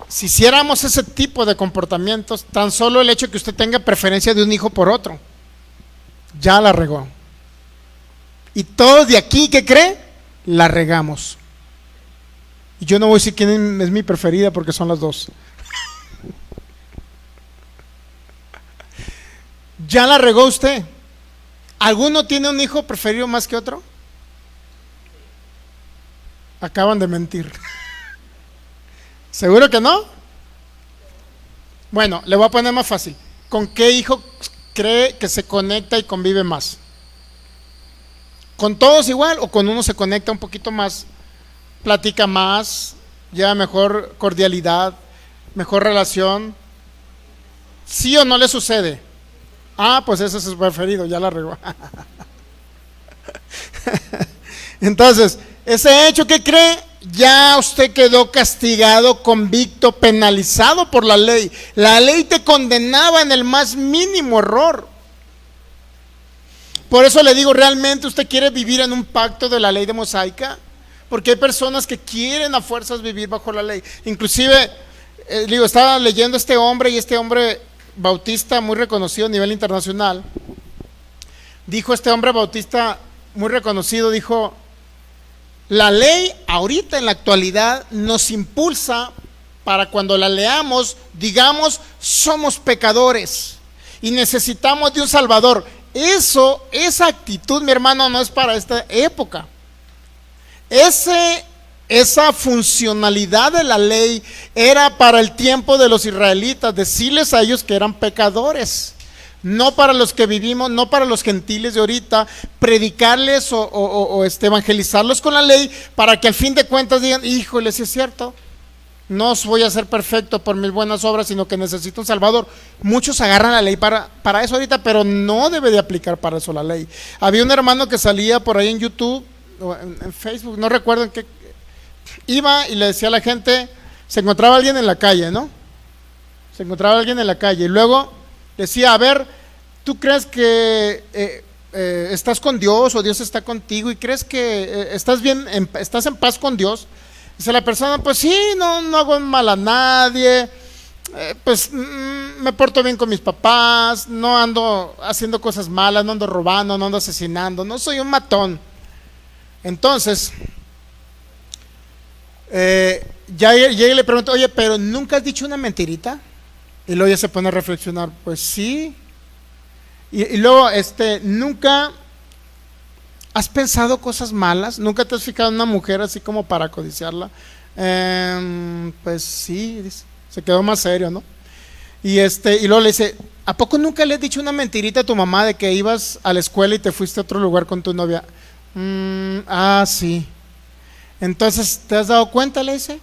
si hiciéramos ese tipo de comportamientos, tan solo el hecho que usted tenga preferencia de un hijo por otro, ya la regó. Y todos de aquí, ¿qué cree? La regamos. Y yo no voy a decir quién es mi preferida porque son las dos. Ya la regó usted. ¿Alguno tiene un hijo preferido más que otro? Acaban de mentir. ¿Seguro que no? Bueno, le voy a poner más fácil. ¿Con qué hijo cree que se conecta y convive más? ¿Con todos igual o con uno se conecta un poquito más, platica más, lleva mejor cordialidad, mejor relación? ¿Sí o no le sucede? Ah, pues ese es su preferido, ya la regó. Entonces, ese hecho que cree, ya usted quedó castigado, convicto, penalizado por la ley. La ley te condenaba en el más mínimo error. Por eso le digo, ¿realmente usted quiere vivir en un pacto de la ley de mosaica? Porque hay personas que quieren a fuerzas vivir bajo la ley. Inclusive, estaba leyendo este hombre, y este hombre bautista muy reconocido a nivel internacional, dijo, este hombre bautista muy reconocido, dijo, la ley ahorita en la actualidad nos impulsa para cuando la leamos, digamos, somos pecadores y necesitamos de un Salvador. Esa actitud, mi hermano, no es para esta época. Esa funcionalidad de la ley era para el tiempo de los israelitas, decirles a ellos que eran pecadores, no para los que vivimos, no para los gentiles de ahorita, predicarles o evangelizarlos con la ley, para que al fin de cuentas digan, híjole, si es cierto, no os voy a ser perfecto por mis buenas obras, sino que necesito un Salvador. Muchos agarran la ley para eso ahorita, pero no debe de aplicar para eso la ley. Había un hermano que salía por ahí en YouTube o en Facebook, no recuerdo en qué, iba y le decía a la gente, se encontraba alguien en la calle, ¿no? Se encontraba alguien en la calle y luego decía, a ver, ¿tú crees que estás con Dios o Dios está contigo y crees que estás bien, estás en paz con Dios? Dice la persona, pues sí, no hago mal a nadie, pues me porto bien con mis papás, no ando haciendo cosas malas, no ando robando, no ando asesinando, no soy un matón. Entonces, ya llega y le pregunto, oye, pero ¿nunca has dicho una mentirita? Y luego ya se pone a reflexionar, pues sí. Y luego, ¿nunca has pensado cosas malas? ¿Nunca te has fijado en una mujer así como para codiciarla? Pues sí, dice. Se quedó más serio, ¿no? Y luego le dice, ¿a poco nunca le has dicho una mentirita a tu mamá de que ibas a la escuela y te fuiste a otro lugar con tu novia? Sí. Entonces, ¿te has dado cuenta, le dice?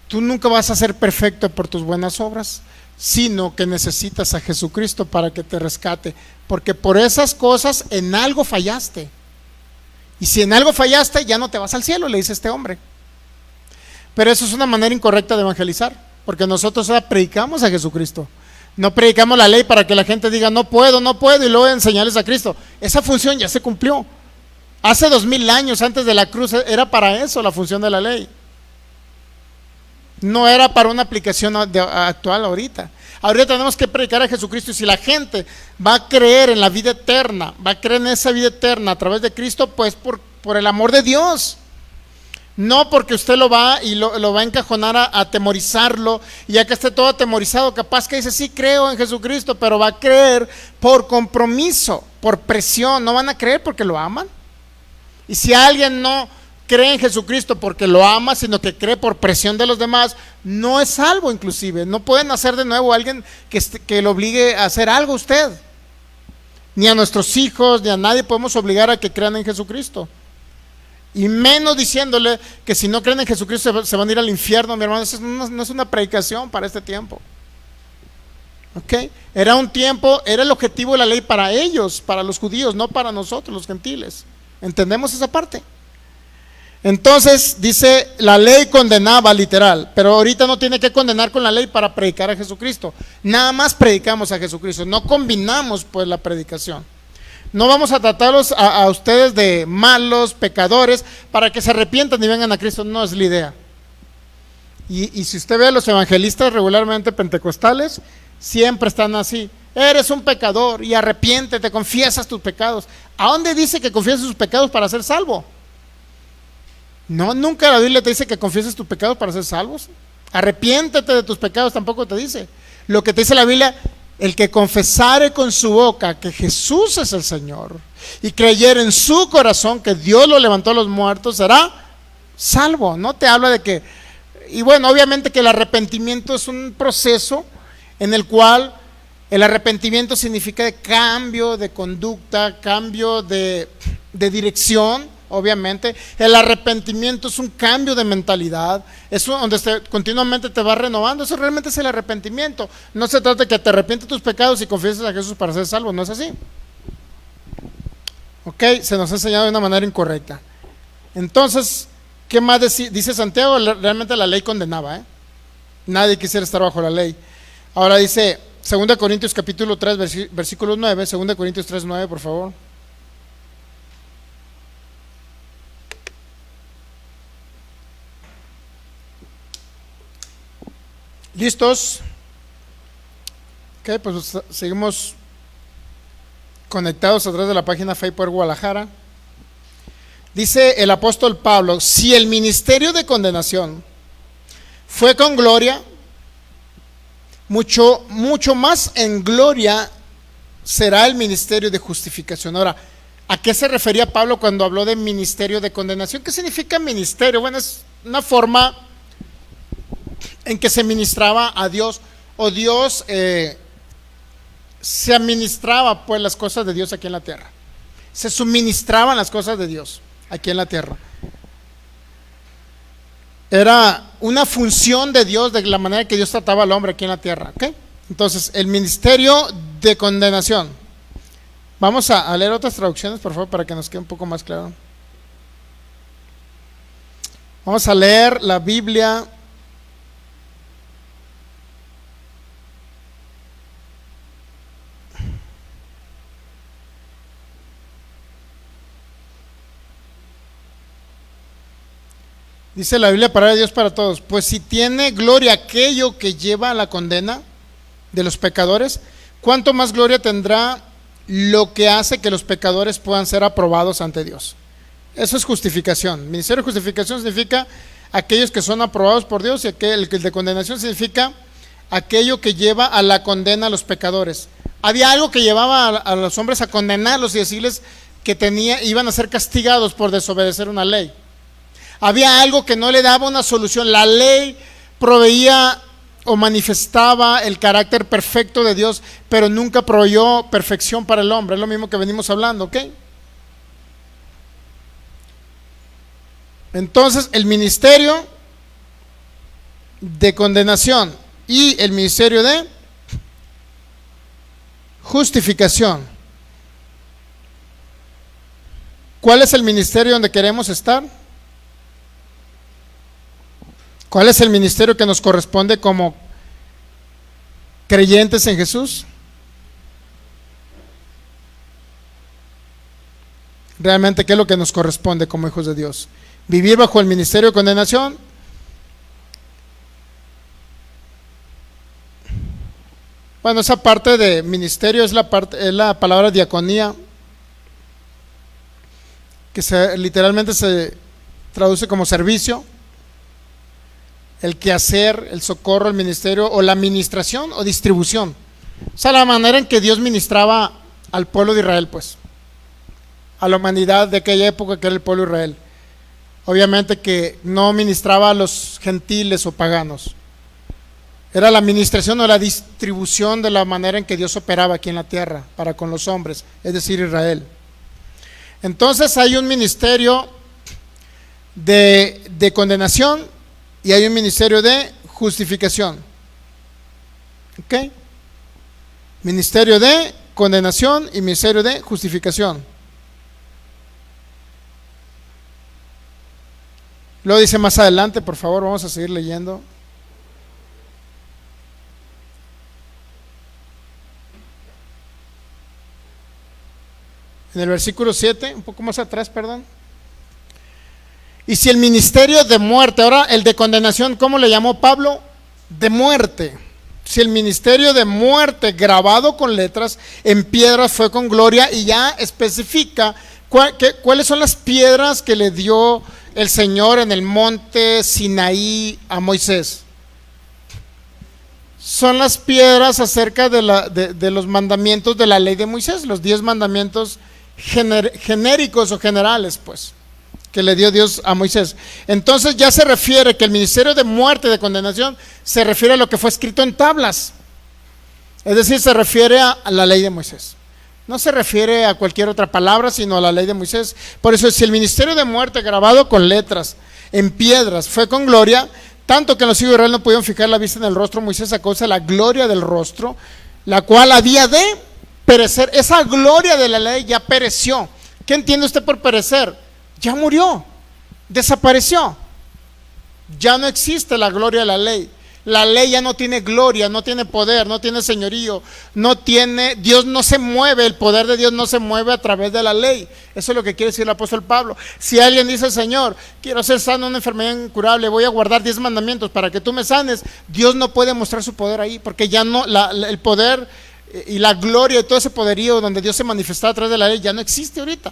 Tú nunca vas a ser perfecto por tus buenas obras, sino que necesitas a Jesucristo para que te rescate, porque por esas cosas en algo fallaste. Y si en algo fallaste, ya no te vas al cielo, le dice este hombre. Pero eso es una manera incorrecta de evangelizar, porque nosotros ahora predicamos a Jesucristo. No predicamos la ley para que la gente diga no puedo, y luego enseñarles a Cristo. Esa función ya se cumplió. Hace 2000 años antes de la cruz era para eso la función de la ley. No era para una aplicación actual ahorita. Ahorita tenemos que predicar a Jesucristo, y si la gente va a creer en la vida eterna, va a creer en esa vida eterna a través de Cristo, pues por el amor de Dios. No porque usted lo va a encajonar a atemorizarlo, y ya que esté todo atemorizado, capaz que dice sí creo en Jesucristo, pero va a creer por compromiso, por presión. No van a creer porque lo aman. Y si alguien no cree en Jesucristo porque lo ama, sino que cree por presión de los demás, no es salvo. Inclusive no pueden hacer de nuevo a alguien que lo obligue a hacer algo a usted, ni a nuestros hijos, ni a nadie podemos obligar a que crean en Jesucristo, y menos diciéndole que si no creen en Jesucristo se van a ir al infierno. Mi hermano, eso no es una predicación para este tiempo. ¿Okay? Era un tiempo, era el objetivo de la ley para ellos, para los judíos, no para nosotros los gentiles. ¿Entendemos esa parte? Entonces dice, la ley condenaba literal, pero ahorita no tiene que condenar con la ley para predicar a Jesucristo. Nada más predicamos a Jesucristo, no combinamos pues la predicación. No vamos a tratarlos a ustedes de malos, pecadores, para que se arrepientan y vengan a Cristo. No es la idea. Y si usted ve a los evangelistas regularmente pentecostales, siempre están así: eres un pecador y arrepiéntete, confiesas tus pecados. ¿A dónde dice que confieses tus pecados para ser salvo? No, nunca la Biblia te dice que confieses tus pecados para ser salvos. Arrepiéntete de tus pecados tampoco te dice. Lo que te dice la Biblia: el que confesare con su boca que Jesús es el Señor y creyere en su corazón que Dios lo levantó a los muertos, será salvo. No te habla de que, y bueno, obviamente que el arrepentimiento es un proceso en el cual el arrepentimiento significa cambio de conducta, cambio de dirección. Obviamente el arrepentimiento es un cambio de mentalidad, es donde continuamente te va renovando. Eso realmente es el arrepentimiento. No se trata de que te arrepientes de tus pecados y confieses a Jesús para ser salvo, no es así. Ok, se nos ha enseñado de una manera incorrecta. Entonces, ¿qué más dice Santiago? Realmente la ley condenaba, nadie quisiera estar bajo la ley. Ahora dice 2 Corintios capítulo 3 versículo 9, 2 Corintios 3, 9, por favor. ¿Listos? Ok, pues seguimos conectados a través de la página Facebook Guadalajara. Dice el apóstol Pablo: si el ministerio de condenación fue con gloria, mucho más en gloria será el ministerio de justificación. Ahora, ¿a qué se refería Pablo cuando habló de ministerio de condenación? ¿Qué significa ministerio? Bueno, es una forma en que se ministraba a Dios, o Dios se administraba pues las cosas de Dios aquí en la tierra. Se suministraban las cosas de Dios aquí en la tierra. Era una función de Dios, de la manera que Dios trataba al hombre aquí en la tierra. ¿Okay? Entonces, el ministerio de condenación. Vamos a leer otras traducciones, por favor, para que nos quede un poco más claro. Vamos a leer la Biblia. Dice la Biblia, palabra de Dios para todos: pues si tiene gloria aquello que lleva a la condena de los pecadores, ¿cuánto más gloria tendrá lo que hace que los pecadores puedan ser aprobados ante Dios? Eso es justificación. Ministerio de justificación significa aquellos que son aprobados por Dios, y el de condenación significa aquello que lleva a la condena a los pecadores. Había algo que llevaba a los hombres a condenarlos y decirles que iban a ser castigados por desobedecer una ley. Había algo que no le daba una solución. La ley proveía o manifestaba el carácter perfecto de Dios, pero nunca proveyó perfección para el hombre. Es lo mismo que venimos hablando, ¿ok? Entonces, el ministerio de condenación y el ministerio de justificación. ¿Cuál es el ministerio donde queremos estar? ¿Cuál es el ministerio que nos corresponde como creyentes en Jesús? Realmente, ¿qué es lo que nos corresponde como hijos de Dios? ¿Vivir bajo el ministerio de condenación? Bueno, esa parte de ministerio es la palabra diaconía, que literalmente se traduce como servicio, el quehacer, el socorro, el ministerio, o la administración o distribución. O sea, la manera en que Dios ministraba al pueblo de Israel, pues, a la humanidad de aquella época que era el pueblo de Israel. Obviamente que no ministraba a los gentiles o paganos. Era la administración o la distribución de la manera en que Dios operaba aquí en la tierra para con los hombres, es decir, Israel. Entonces hay un ministerio de condenación y hay un ministerio de justificación. ¿Ok? Ministerio de condenación y ministerio de justificación. Lo dice más adelante, por favor, vamos a seguir leyendo. En el versículo 7, un poco más atrás, perdón. Y si el ministerio de muerte, ahora el de condenación, ¿cómo le llamó Pablo? De muerte. Si el ministerio de muerte grabado con letras en piedras fue con gloria, y ya especifica cuáles son las piedras que le dio el Señor en el monte Sinaí a Moisés. Son las piedras acerca de los mandamientos de la ley de Moisés, los 10 mandamientos genéricos o generales, pues, que le dio Dios a Moisés. Entonces ya se refiere que el ministerio de muerte y de condenación se refiere a lo que fue escrito en tablas, es decir, se refiere a la ley de Moisés. No se refiere a cualquier otra palabra, sino a la ley de Moisés. Por eso, si el ministerio de muerte grabado con letras en piedras fue con gloria, tanto que los hijos de Israel no pudieron fijar la vista en el rostro de Moisés a causa de la gloria del rostro, la cual había de perecer. Esa gloria de la ley ya pereció. ¿Qué entiende usted por perecer? Ya murió, desapareció. Ya no existe la gloria de la ley. La ley ya no tiene gloria, no tiene poder, no tiene señorío, Dios no se mueve, el poder de Dios no se mueve a través de la ley. Eso es lo que quiere decir el apóstol Pablo. Si alguien dice: Señor, quiero ser sano de una enfermedad incurable, voy a guardar 10 mandamientos para que tú me sanes, Dios no puede mostrar su poder ahí, porque ya no, el poder y la gloria y todo ese poderío donde Dios se manifestaba a través de la ley ya no existe ahorita.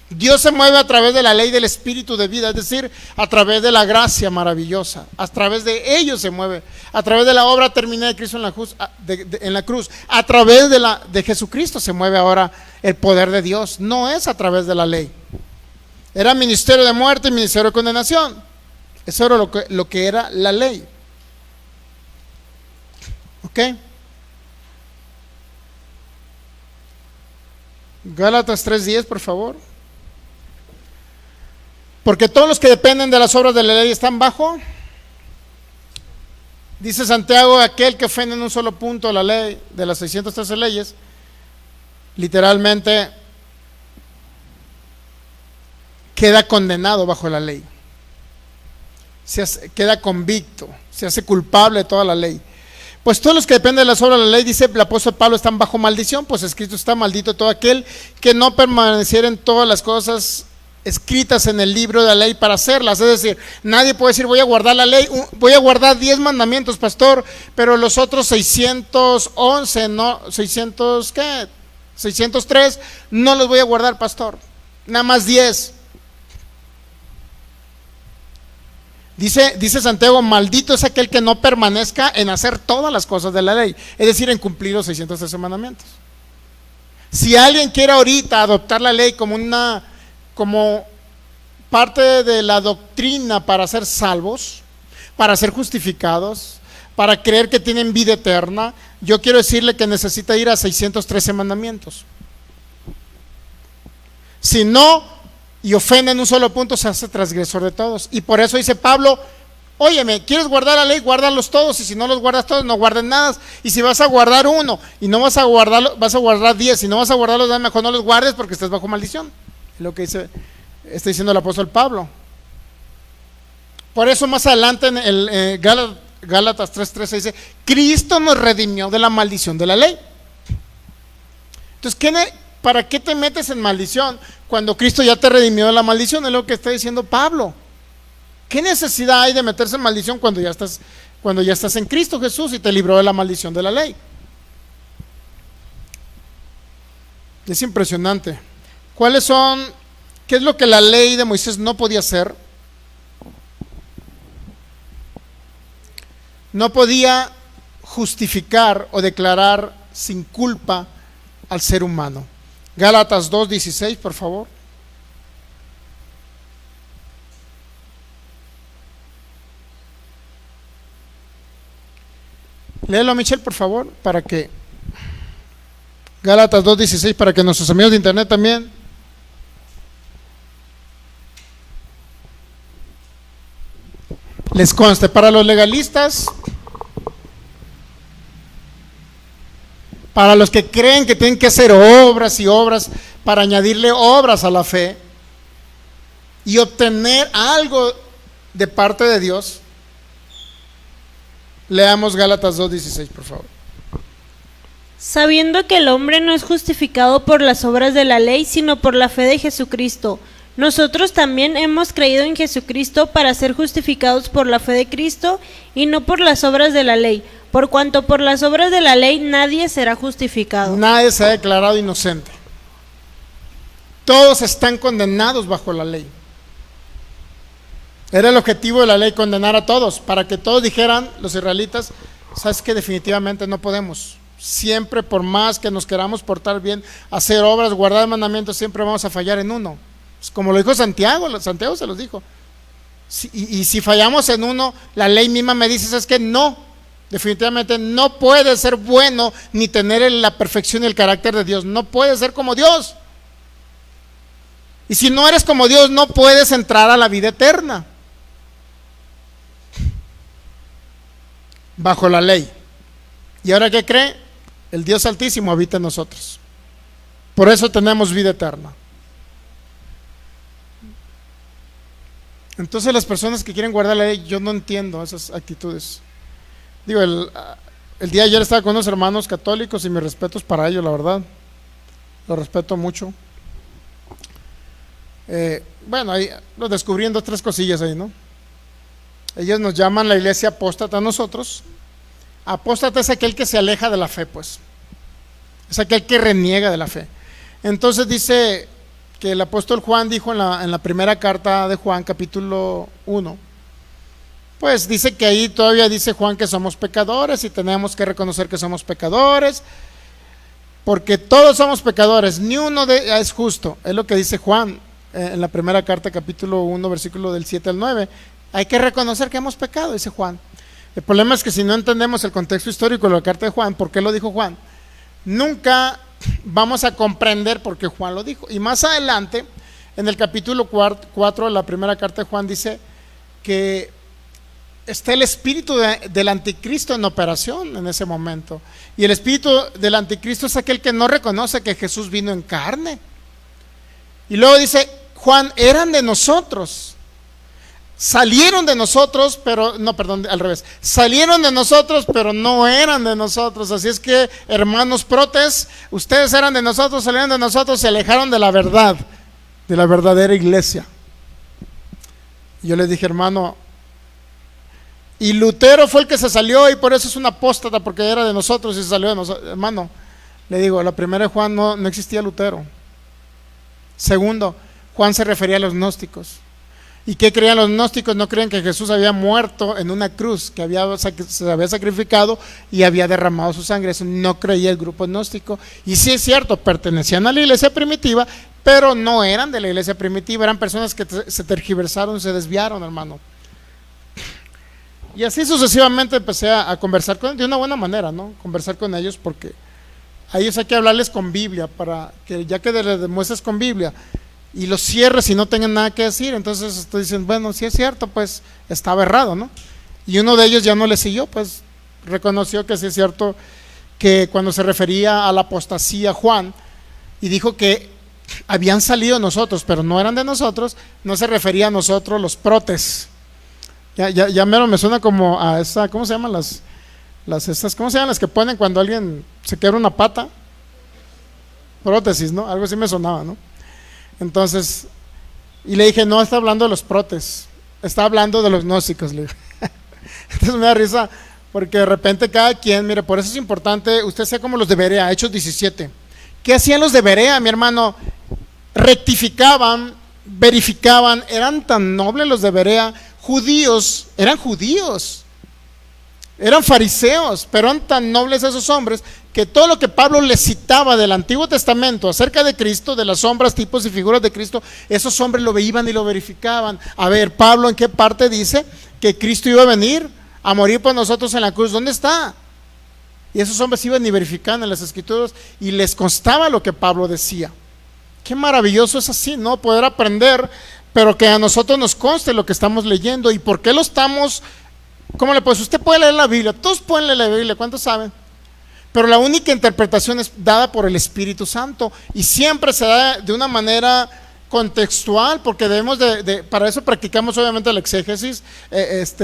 Dios se mueve a través de la ley del espíritu de vida, es decir, a través de la gracia maravillosa. A través de ellos se mueve, a través de la obra terminada de Cristo en la cruz, a través de Jesucristo se mueve ahora el poder de Dios. No es a través de la ley. Era ministerio de muerte y ministerio de condenación. Eso era lo que era la ley. ¿Ok? Gálatas 3:10, por favor. Porque todos los que dependen de las obras de la ley están bajo, dice Santiago, aquel que ofende en un solo punto la ley de las 613 leyes, literalmente queda condenado bajo la ley, queda convicto, se hace culpable de toda la ley. Pues todos los que dependen de las obras de la ley, dice el apóstol Pablo, están bajo maldición, pues escrito está: maldito todo aquel que no permaneciera en todas las cosas escritas en el libro de la ley para hacerlas. Es decir, nadie puede decir: voy a guardar la ley, voy a guardar 10 mandamientos, pastor, pero los otros 611, no, 603 no los voy a guardar, pastor, nada más 10. Dice Santiago: maldito es aquel que no permanezca en hacer todas las cosas de la ley, es decir, en cumplir los 613 mandamientos. Si alguien quiere ahorita adoptar la ley como parte de la doctrina para ser salvos, para ser justificados, para creer que tienen vida eterna, yo quiero decirle que necesita ir a 613 mandamientos. Si no, y ofende en un solo punto, se hace transgresor de todos. Y por eso dice Pablo, óyeme, ¿quieres guardar la ley? Guárdalos todos, y si no los guardas todos, no guardes nada. Y si vas a guardar uno y no vas a guardarlo, vas a guardar 10, si no vas a guardarlos, mejor no los guardes porque estás bajo maldición. Es lo que está diciendo el apóstol Pablo. Por eso más adelante en el Gálatas 3:13 dice, Cristo nos redimió de la maldición de la ley. Entonces, ¿para qué te metes en maldición cuando Cristo ya te redimió de la maldición? Es lo que está diciendo Pablo. ¿Qué necesidad hay de meterse en maldición cuando ya estás en Cristo Jesús y te libró de la maldición de la ley? Es impresionante. ¿Qué es lo que la ley de Moisés no podía hacer? No podía justificar o declarar sin culpa al ser humano. Gálatas 2:16, por favor. Léelo, Michelle, por favor, para que Gálatas 2:16, para que nuestros amigos de internet también. Les conste, para los legalistas, para los que creen que tienen que hacer obras y obras para añadirle obras a la fe y obtener algo de parte de Dios, leamos Gálatas 2:16, por favor. Sabiendo que el hombre no es justificado por las obras de la ley, sino por la fe de Jesucristo. Nosotros también hemos creído en Jesucristo para ser justificados por la fe de Cristo y no por las obras de la ley, por cuanto por las obras de la ley nadie será justificado. Nadie se ha declarado inocente. Todos están condenados bajo la ley. Era el objetivo de la ley, condenar a todos, para que todos dijeran, los israelitas, sabes que definitivamente no podemos. Siempre, por más que nos queramos portar bien, hacer obras, guardar mandamientos, siempre vamos a fallar en uno. Como lo dijo Santiago se los dijo. Y si fallamos en uno, la ley misma me dice, es que no, definitivamente no puedes ser bueno ni tener la perfección y el carácter de Dios. No puedes ser como Dios. Y si no eres como Dios, no puedes entrar a la vida eterna bajo la ley. ¿Y ahora qué cree? El Dios Altísimo habita en nosotros. Por eso tenemos vida eterna. Entonces las personas que quieren guardar la ley, yo no entiendo esas actitudes. Digo, el día de ayer estaba con unos hermanos católicos y mis respetos para ellos, la verdad. Los respeto mucho. Bueno, ahí lo descubriendo 3 cosillas ahí, ¿no? Ellos nos llaman la iglesia apóstata a nosotros. Apóstata es aquel que se aleja de la fe, pues. Es aquel que reniega de la fe. Entonces dice que el apóstol Juan dijo en la primera carta de Juan, capítulo 1, pues dice que ahí todavía dice Juan que somos pecadores y tenemos que reconocer que somos pecadores, porque todos somos pecadores, ni uno es justo. Es lo que dice Juan en la primera carta, capítulo 1, versículo del 7 al 9. Hay que reconocer que hemos pecado, dice Juan. El problema es que si no entendemos el contexto histórico de la carta de Juan, ¿por qué lo dijo Juan? Nunca vamos a comprender por qué Juan lo dijo. Y más adelante, en el capítulo 4 de la primera carta de Juan, dice que está el espíritu del anticristo en operación en ese momento. Y el espíritu del anticristo es aquel que no reconoce que Jesús vino en carne. Y luego dice Juan, eran de nosotros. Salieron de nosotros, pero no, perdón, al revés. Salieron de nosotros, pero no eran de nosotros. Así es que, hermanos protes, ustedes eran de nosotros, salieron de nosotros, se alejaron de la verdad, de la verdadera iglesia. Y yo les dije, hermano, y Lutero fue el que se salió y por eso es un apóstata, porque era de nosotros y se salió de nosotros. Hermano, le digo, la primera de Juan no existía Lutero. Segundo, Juan se refería a los gnósticos. ¿Y qué creían los gnósticos? No creían que Jesús había muerto en una cruz, que se había sacrificado y había derramado su sangre. Eso no creía el grupo gnóstico. Y sí es cierto, pertenecían a la iglesia primitiva, pero no eran de la iglesia primitiva, eran personas que se tergiversaron, se desviaron, hermano. Y así sucesivamente empecé a conversar con ellos de una buena manera, ¿no? Conversar con ellos, porque a ellos hay que hablarles con Biblia, para que ya que les demuestres con Biblia y los cierres y no tengan nada que decir. Entonces dicen, bueno, si es cierto, pues estaba errado, ¿no? Y uno de ellos ya no le siguió, pues reconoció que sí es cierto, que cuando se refería a la apostasía Juan, y dijo que habían salido nosotros, pero no eran de nosotros, no se refería a nosotros los protes. Ya me suena como a esa, ¿cómo se llaman ¿cómo se llaman las que ponen cuando alguien se quiebra una pata? Prótesis, ¿no? Algo así me sonaba, ¿no? Entonces, y le dije, no está hablando de los protes, está hablando de los gnósticos, le dije. Entonces me da risa, porque de repente cada quien, mire, por eso es importante, usted sea como los de Berea, Hechos 17. ¿Qué hacían los de Berea, mi hermano? Rectificaban, verificaban, eran tan nobles los de Berea, judíos, eran fariseos, pero eran tan nobles esos hombres que todo lo que Pablo les citaba del Antiguo Testamento acerca de Cristo, de las sombras, tipos y figuras de Cristo, esos hombres lo veían y lo verificaban. A ver, Pablo, ¿en qué parte dice que Cristo iba a venir a morir por nosotros en la cruz? ¿Dónde está? Y esos hombres iban y verificaban en las Escrituras y les constaba lo que Pablo decía. Qué maravilloso es así, ¿no? Poder aprender, pero que a nosotros nos conste lo que estamos leyendo. ¿Y por qué lo estamos? ¿Cómo le puedes? Usted puede leer la Biblia, todos pueden leer la Biblia, ¿cuántos saben? Pero la única interpretación es dada por el Espíritu Santo, y siempre se da de una manera contextual, porque debemos para eso practicamos obviamente la exégesis,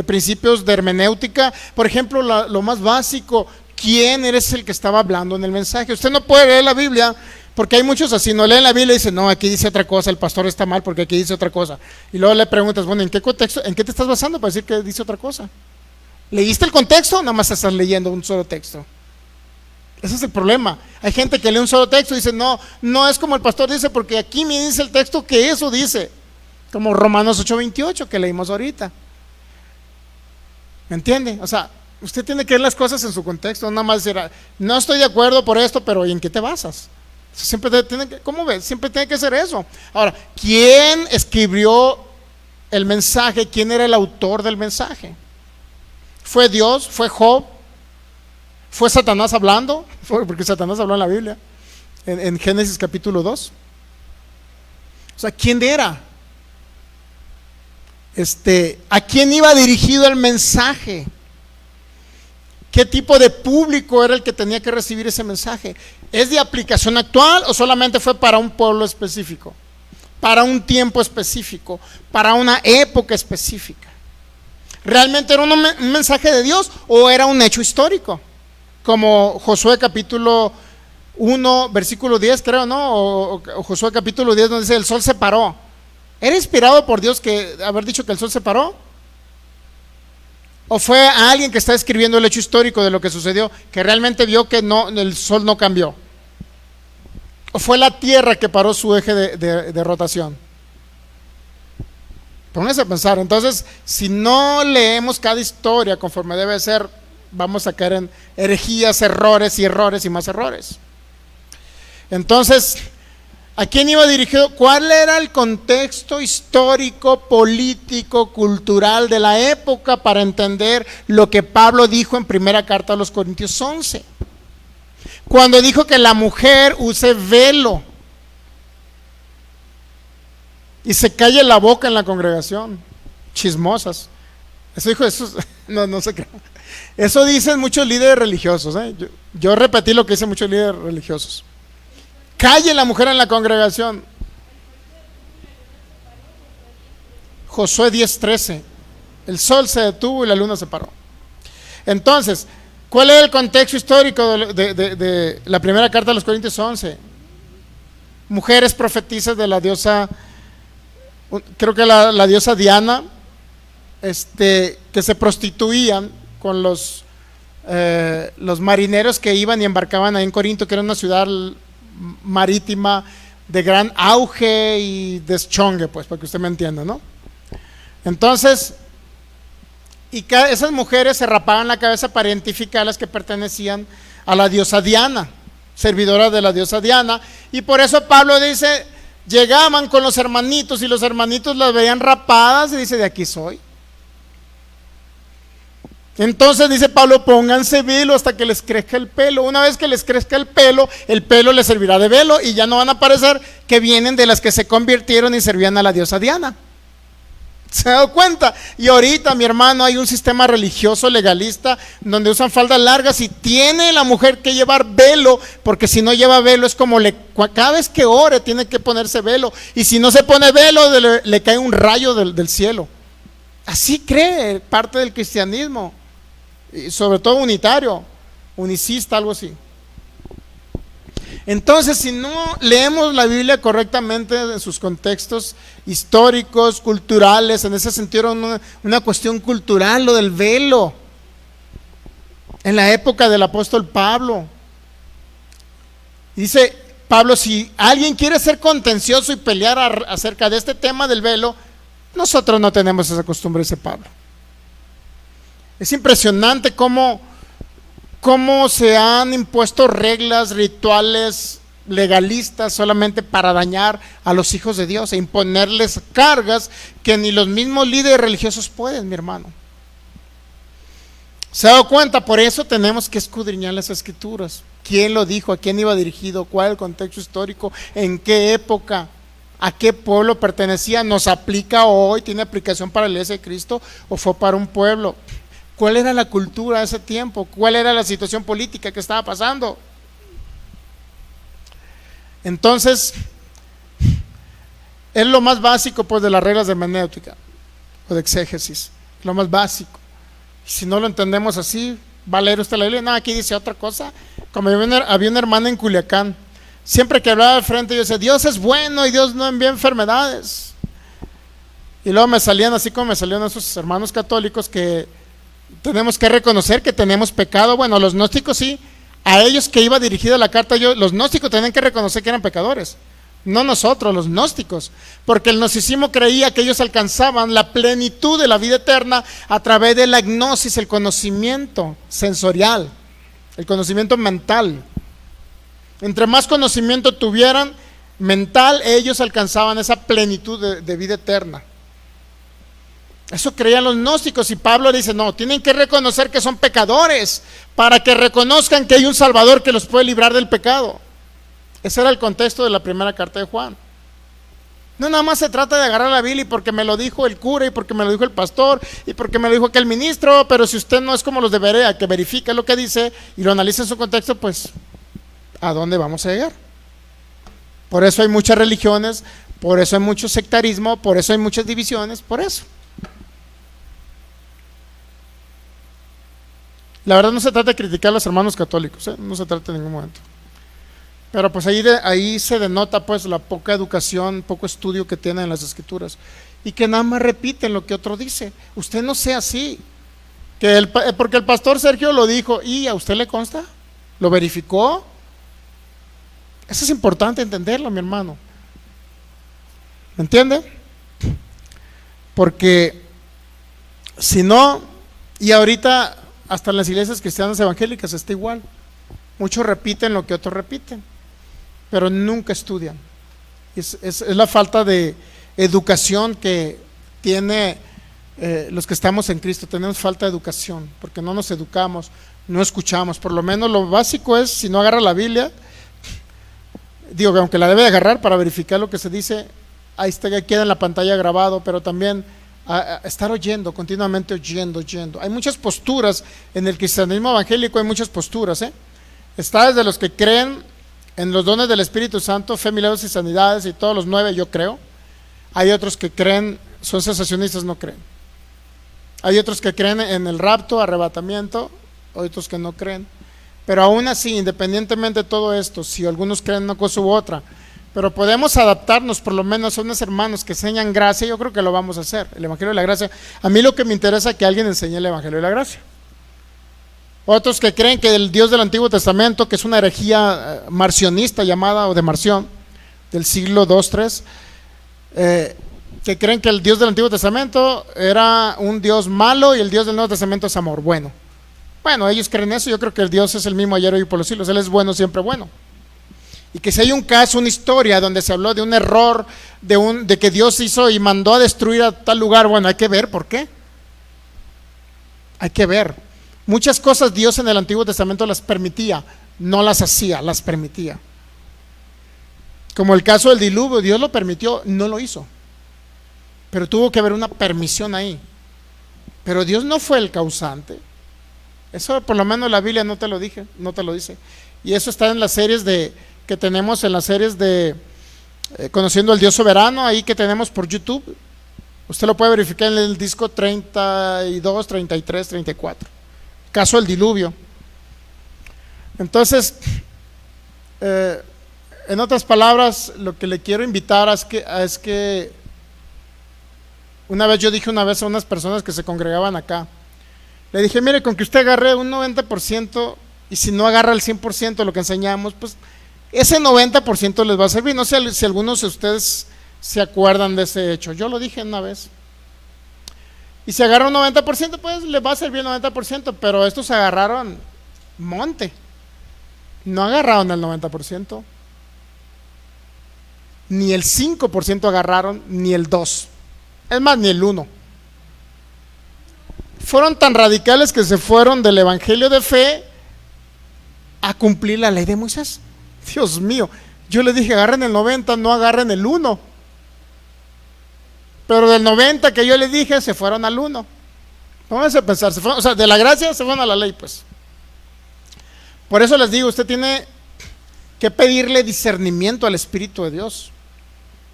principios de hermenéutica. Por ejemplo, lo más básico, ¿quién eres el que estaba hablando en el mensaje? Usted no puede leer la Biblia, porque hay muchos así, no leen la Biblia y dicen, no, aquí dice otra cosa, el pastor está mal porque aquí dice otra cosa. Y luego le preguntas, bueno, ¿en qué contexto, en qué te estás basando para decir que dice otra cosa? ¿Leíste el contexto o nada más estás leyendo un solo texto? Ese es el problema. Hay gente que lee un solo texto y dice, no es como el pastor dice, porque aquí me dice el texto que eso dice, como Romanos 8:28 que leímos ahorita. ¿Me entiende? O sea, usted tiene que ver las cosas en su contexto, nada más decir, no estoy de acuerdo por esto, pero ¿y en qué te basas? Siempre tiene que, ¿cómo ves? Siempre tiene que ser eso. Ahora, ¿quién escribió el mensaje? ¿Quién era el autor del mensaje? ¿Fue Dios? ¿Fue Job? ¿Fue Satanás hablando? Porque Satanás habló en la Biblia, en Génesis capítulo 2. O sea, ¿quién era? ¿A quién iba dirigido el mensaje? ¿Qué tipo de público era el que tenía que recibir ese mensaje? ¿Es de aplicación actual o solamente fue para un pueblo específico? Para un tiempo específico, para una época específica. ¿Realmente era un mensaje de Dios o era un hecho histórico? Como Josué capítulo 1, versículo 10, creo, ¿no? O Josué capítulo 10, donde dice, el sol se paró. ¿Era inspirado por Dios haber dicho que el sol se paró? ¿O fue alguien que está escribiendo el hecho histórico de lo que sucedió, que realmente vio que el sol no cambió? ¿O fue la tierra que paró su eje de rotación? Pónganse a pensar. Entonces, si no leemos cada historia conforme debe ser, vamos a caer en herejías, errores y más errores. Entonces, ¿a quién iba dirigido? ¿Cuál era el contexto histórico, político, cultural de la época para entender lo que Pablo dijo en primera carta a los Corintios 11? Cuando dijo que la mujer use velo y se calle la boca en la congregación, chismosas. Eso dijo, no se crea. Eso dicen muchos líderes religiosos, ¿eh? Yo repetí lo que dicen muchos líderes religiosos. Calle la mujer en la congregación. Josué 10:13. El sol se detuvo y la luna se paró. Entonces, ¿cuál es el contexto histórico de la primera carta de los Corintios 11? Mujeres profetizas de la diosa, creo que la diosa Diana, que se prostituían con los marineros que iban y embarcaban ahí en Corinto, que era una ciudad marítima de gran auge y deschongue, pues, para que usted me entienda, ¿no? Entonces, esas mujeres se rapaban la cabeza para identificar a las que pertenecían a la diosa Diana, servidoras de la diosa Diana, y por eso Pablo dice, llegaban con los hermanitos y los hermanitos las veían rapadas y dice, de aquí soy. Entonces dice Pablo, pónganse velo hasta que les crezca el pelo. Una vez que les crezca el pelo les servirá de velo y ya no van a parecer que vienen de las que se convirtieron y servían a la diosa Diana. ¿Se ha dado cuenta? Y ahorita, mi hermano, hay un sistema religioso legalista donde usan faldas largas y tiene la mujer que llevar velo, porque si no lleva velo es como cada vez que ore tiene que ponerse velo, y si no se pone velo le cae un rayo del cielo. Así cree parte del cristianismo, y sobre todo unitario, unicista, algo así. Entonces, si no leemos la Biblia correctamente en sus contextos históricos, culturales, en ese sentido era una cuestión cultural lo del velo. En la época del apóstol Pablo, dice Pablo, si alguien quiere ser contencioso y pelear acerca de este tema del velo, nosotros no tenemos esa costumbre, dice Pablo. Es impresionante cómo se han impuesto reglas, rituales legalistas solamente para dañar a los hijos de Dios e imponerles cargas que ni los mismos líderes religiosos pueden, mi hermano. ¿Se ha dado cuenta? Por eso tenemos que escudriñar las escrituras. ¿Quién lo dijo? ¿A quién iba dirigido? ¿Cuál es el contexto histórico? ¿En qué época? ¿A qué pueblo pertenecía? ¿Nos aplica hoy? ¿Tiene aplicación para la iglesia de Cristo? ¿O fue para un pueblo? ¿Cuál era la cultura de ese tiempo? ¿Cuál era la situación política que estaba pasando? Entonces, es lo más básico pues de las reglas de hermenéutica o de exégesis, lo más básico. Si no lo entendemos así, ¿va a leer usted la Biblia? No, aquí dice otra cosa. Como había una hermana en Culiacán, siempre que hablaba al frente yo decía, Dios es bueno y Dios no envía enfermedades. Y luego me salían así como me salieron esos hermanos católicos que tenemos que reconocer que tenemos pecado. Bueno, los gnósticos sí, a ellos que iba dirigida la carta, los gnósticos tenían que reconocer que eran pecadores, no nosotros, los gnósticos, porque el gnosticismo creía que ellos alcanzaban la plenitud de la vida eterna a través de la gnosis, el conocimiento sensorial, el conocimiento mental. Entre más conocimiento tuvieran mental, ellos alcanzaban esa plenitud de vida eterna. Eso creían los gnósticos, y Pablo dice, no, tienen que reconocer que son pecadores para que reconozcan que hay un Salvador que los puede librar del pecado. Ese era el contexto de la primera carta de Juan. No nada más se trata de agarrar la Biblia y porque me lo dijo el cura y porque me lo dijo el pastor y porque me lo dijo aquel ministro, pero si usted no es como los de Berea, que verifica lo que dice y lo analiza en su contexto, pues ¿a dónde vamos a llegar? Por eso hay muchas religiones, por eso hay mucho sectarismo, por eso hay muchas divisiones, por eso. La verdad no se trata de criticar a los hermanos católicos, no se trata en ningún momento. Pero pues ahí se denota pues la poca educación, poco estudio que tienen en las escrituras y que nada más repiten lo que otro dice. Usted no sea así, porque el pastor Sergio lo dijo y ¿a usted le consta? ¿Lo verificó? Eso es importante entenderlo, mi hermano. ¿Me entiende? Porque si no, y ahorita hasta en las iglesias cristianas evangélicas está igual. Muchos repiten lo que otros repiten, pero nunca estudian. Es la falta de educación que tiene los que estamos en Cristo. Tenemos falta de educación, porque no nos educamos, no escuchamos. Por lo menos lo básico es, si no agarra la Biblia, digo que aunque la debe de agarrar para verificar lo que se dice, ahí está, ya queda en la pantalla grabado, pero también a estar oyendo, continuamente oyendo. Hay muchas posturas en el cristianismo evangélico, hay muchas posturas, Está desde los que creen en los dones del Espíritu Santo, fe, milagros y sanidades, y todos los 9 yo creo. Hay otros que creen, son cesacionistas, no creen. Hay otros que creen en el rapto, arrebatamiento, otros que no creen. Pero aún así, independientemente de todo esto, si algunos creen una cosa u otra, pero podemos adaptarnos por lo menos a unos hermanos que enseñan gracia, yo creo que lo vamos a hacer, el Evangelio de la Gracia. A mí lo que me interesa es que alguien enseñe el Evangelio de la Gracia. Otros que creen que el Dios del Antiguo Testamento, que es una herejía marcionista llamada, o de Marción, del siglo II-III, que creen que el Dios del Antiguo Testamento era un Dios malo y el Dios del Nuevo Testamento es amor. Bueno, ellos creen eso. Yo creo que el Dios es el mismo ayer, hoy y por los siglos. Él es bueno, siempre bueno. Y que si hay un caso, una historia donde se habló de un error, de que Dios hizo y mandó a destruir a tal lugar, bueno, hay que ver por qué. Hay que ver. Muchas cosas Dios en el Antiguo Testamento las permitía, no las hacía, las permitía. Como el caso del diluvio, Dios lo permitió, no lo hizo. Pero tuvo que haber una permisión ahí. Pero Dios no fue el causante. Eso por lo menos la Biblia no te lo dice. Y eso está en las series que tenemos, en las series de Conociendo al Dios Soberano, ahí que tenemos por YouTube. Usted lo puede verificar en el disco 32, 33, 34. Caso del diluvio. Entonces, en otras palabras, lo que le quiero invitar es que yo dije una vez a unas personas que se congregaban acá, le dije, mire, con que usted agarre un 90%, y si no agarra el 100% de lo que enseñamos, pues ese 90% les va a servir. No sé si algunos de ustedes se acuerdan de ese hecho. Yo lo dije una vez. Y si agarra un 90%, pues les va a servir el 90%, pero estos agarraron monte. No agarraron el 90%. Ni el 5% agarraron, ni el 2%. Es más, ni el 1%. Fueron tan radicales que se fueron del evangelio de fe a cumplir la ley de Moisés. Dios mío, yo les dije, agarren el 90%, no agarren el 1%. Pero del 90% que yo les dije, se fueron al 1%. Vamos a pensar, de la gracia se fueron a la ley, pues. Por eso les digo, usted tiene que pedirle discernimiento al Espíritu de Dios.